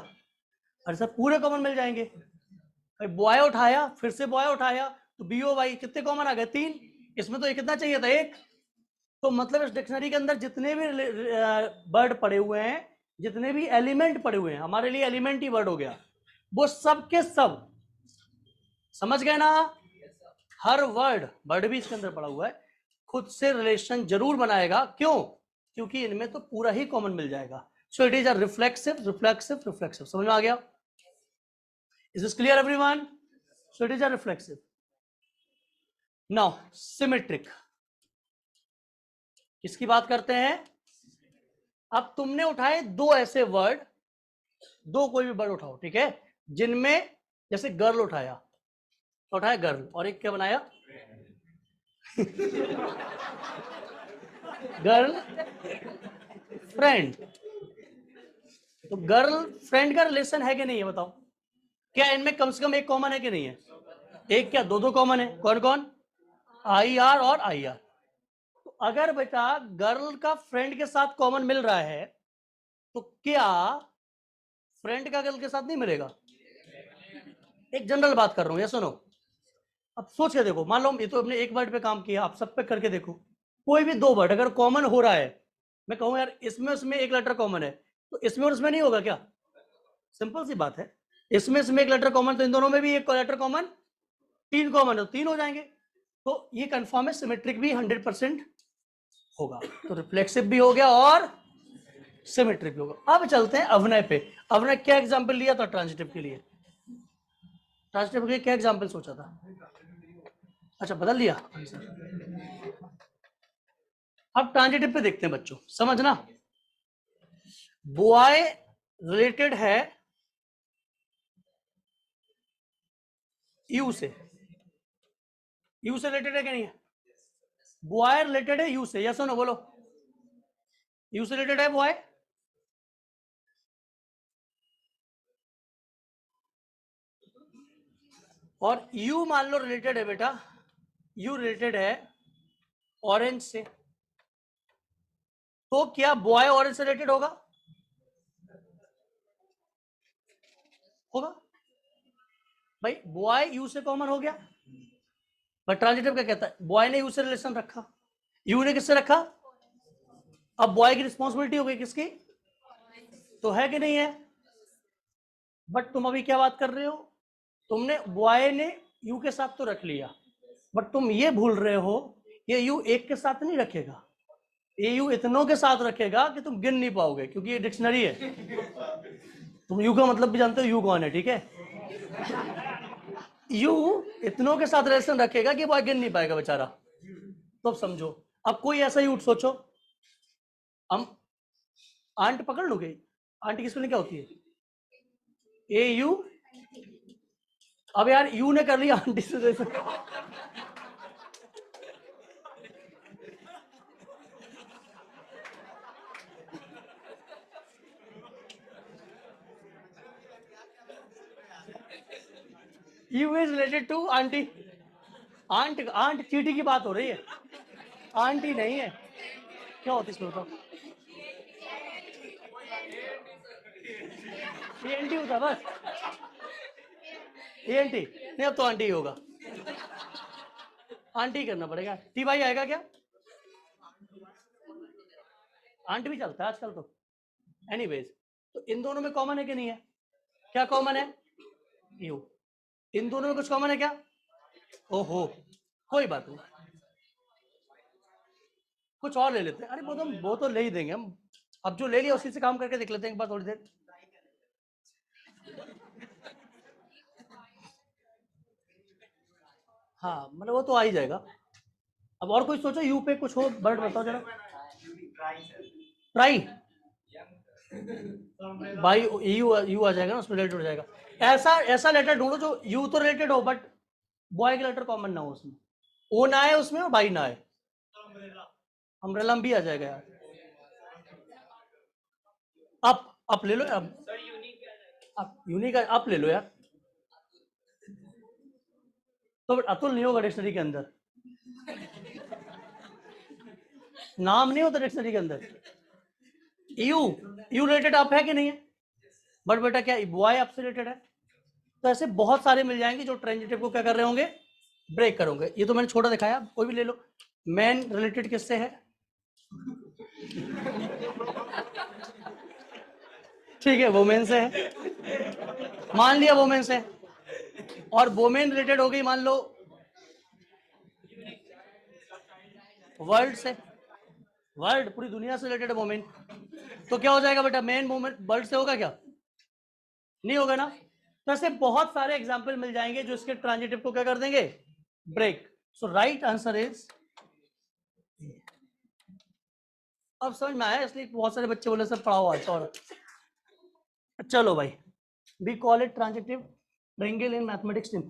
अरे सर पूरे कॉमन मिल जाएंगे। बॉय उठाया, फिर से बॉय उठाया, तो बी ओ वाई कितने कॉमन आ गए? 3। इसमें तो कितना चाहिए था? 1। तो मतलब इस डिक्शनरी के अंदर जितने भी वर्ड पड़े हुए हैं, जितने भी एलिमेंट पड़े हुए हैं, हमारे लिए एलिमेंट ही वर्ड हो गया, वो सब के सब, समझ गए ना? हर वर्ड भी इसके अंदर पड़ा हुआ है, खुद से रिलेशन जरूर बनाएगा। क्यों? क्योंकि इनमें तो पूरा ही कॉमन मिल जाएगा। So it is a reflexive reflexive reflexive. समझ में आ गया? Is this clear everyone? So it is a reflexive. Now symmetric, किसकी बात करते हैं? अब तुमने उठाए दो ऐसे वर्ड, दो कोई भी वर्ड उठाओ, ठीक है, जिनमें जैसे गर्ल उठाया, तो उठाया गर्ल, और एक क्या बनाया? Girl friend. तो गर्ल फ्रेंड का रिलेशन है कि नहीं है बताओ? क्या इनमें कम से कम एक कॉमन है कि नहीं है? एक क्या दो कॉमन है? कौन कौन? आई आर और आई आर। तो अगर बेटा गर्ल का फ्रेंड के साथ कॉमन मिल रहा है, तो क्या फ्रेंड का गर्ल के साथ नहीं मिलेगा? एक जनरल बात कर रहा हूं, ये सुनो। अब सोच के देखो, मान लो ये तो अपने एक वर्ड पे काम किया, आप सब पे करके देखो, कोई भी दो वर्ड अगर कॉमन हो रहा है, मैं कहूँ यार इसमें उसमें एक लेटर कॉमन है, तो इसमें और उसमें नहीं होगा क्या? सिंपल सी बात है, इसमें उसमें एक लेटर कॉमन, तो इन दोनों में भी एक लेटर कॉमन, 3 कॉमन है तो 3 हो जाएंगे। तो ये कंफर्म है, सिमेट्रिक भी 100% होगा। तो रिफ्लेक्सिव भी हो गया और सिमेट्रिक भी होगा। अब चलते हैं अभिनय पे। अभिनय क्या एग्जाम्पल लिया था ट्रांजिटिव के लिए? ट्रांजिटिव के लिए क्या एग्जाम्पल सोचा था? अच्छा बदल लिया। अब ट्रांजिटिव पे देखते हैं बच्चों, समझना। बॉय रिलेटेड है यू से, यू से रिलेटेड है क्या? नहीं है? बॉय रिलेटेड है यू से, यस और नो बोलो। यू से रिलेटेड है बॉय, और यू मान लो रिलेटेड है बेटा, यू रिलेटेड है ऑरेंज से, तो क्या बॉय ऑरेंज से रिलेटेड होगा? होगा भाई, बॉय यू से कॉमन हो गया। बट ट्रांजिटिव क्या कहता है? बॉय ने यू से रिलेशन रखा, यू ने किससे रखा? अब बॉय की रिस्पॉन्सिबिलिटी हो गई किसकी? तो है कि नहीं है? बट तुम अभी क्या बात कर रहे हो, तुमने बॉय ने यू के साथ तो रख लिया, बट तुम ये भूल रहे हो ये यू एक के साथ नहीं रखेगा, ये यू इतनों के साथ रखेगा कि तुम गिन नहीं पाओगे, क्योंकि ये डिक्शनरी है। तुम यू का मतलब भी जानते हो, यू कौन है, ठीक है। यू इतनों के साथ रिलेशन रखेगा कि वो आगे नहीं पाएगा बेचारा। तो अब समझो, अब कोई ऐसा यूट सोचो, हम आंट पकड़ लोगे, आंट की स्पेलिंग क्या होती है, ए यू। अब यार यू ने कर लिया आंटी से relation. You is related to aunty. Ant ant चीटी की बात हो रही है, आंटी नहीं है। क्या होती है इसमें बताओ, एएनटी होता बस, एएनटी नहीं, अब तो आंटी ही होगा, आंटी करना पड़ेगा। टी भाई आएगा क्या, आंट भी चलता है आजकल तो। एनीवेज, तो इन दोनों में कॉमन है कि नहीं है, क्या कॉमन है, यू। इन दोनों में कुछ कॉमन है क्या, ओहो, कोई बात नहीं, कुछ और ले लेते हैं। अरे वो तो ले ही देंगे हम, अब जो ले लिया उसी से काम करके देख लेते हैं एक बार थोड़ी देर। हाँ मतलब वो तो आ ही जाएगा। अब और कोई सोचो यू पे कुछ हो, बर्ड बताओ जरा। ट्राई, भाई यू यू आ जाएगा ना, उसमें रिलेटेड हो जाएगा। ऐसा ऐसा लेटर ढूंढो जो यू तो रिलेटेड हो बट बॉय का लेटर कॉमन ना हो उसमें, ओ ना आए उसमें और भाई ना आए। अम्ब्रेला भी आ जाएगा यार। अप ले लो, अब यूनिक अप ले लो यार। तो अतुल नहीं होगा डिक्शनरी के अंदर, नाम नहीं होता डिक्शनरी के अंदर। यू यू रिलेटेड अप है कि नहीं है, बट बेटा क्या बॉय आपसे रिलेटेड है। तो ऐसे बहुत सारे मिल जाएंगे जो ट्रांजिटिव को क्या कर रहे होंगे, ब्रेक करोगे। ये तो मैंने छोटा दिखाया, कोई भी ले लो। मैन रिलेटेड किससे है, ठीक है वोमेन से है, मान लिया वोमेन से। और वोमेन रिलेटेड हो गई मान लो वर्ल्ड से, वर्ल्ड पूरी दुनिया से रिलेटेड वोमेन। तो क्या हो जाएगा बेटा, मेन वोमेन वर्ल्ड से होगा क्या, नहीं होगा ना। तो ऐसे बहुत सारे एग्जाम्पल मिल जाएंगे जो इसके ट्रांजिटिव को क्या कर देंगे, break. So right answer is, अब समझ में आया, इसलिए बहुत सारे बच्चे बोले सर पढ़ाओ आज। और चलो भाई, वी कॉल इट ट्रांजिटिव रिंगल इन मैथमेटिक्स टीम।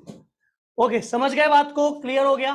ओके, समझ गए बात को, क्लियर हो गया।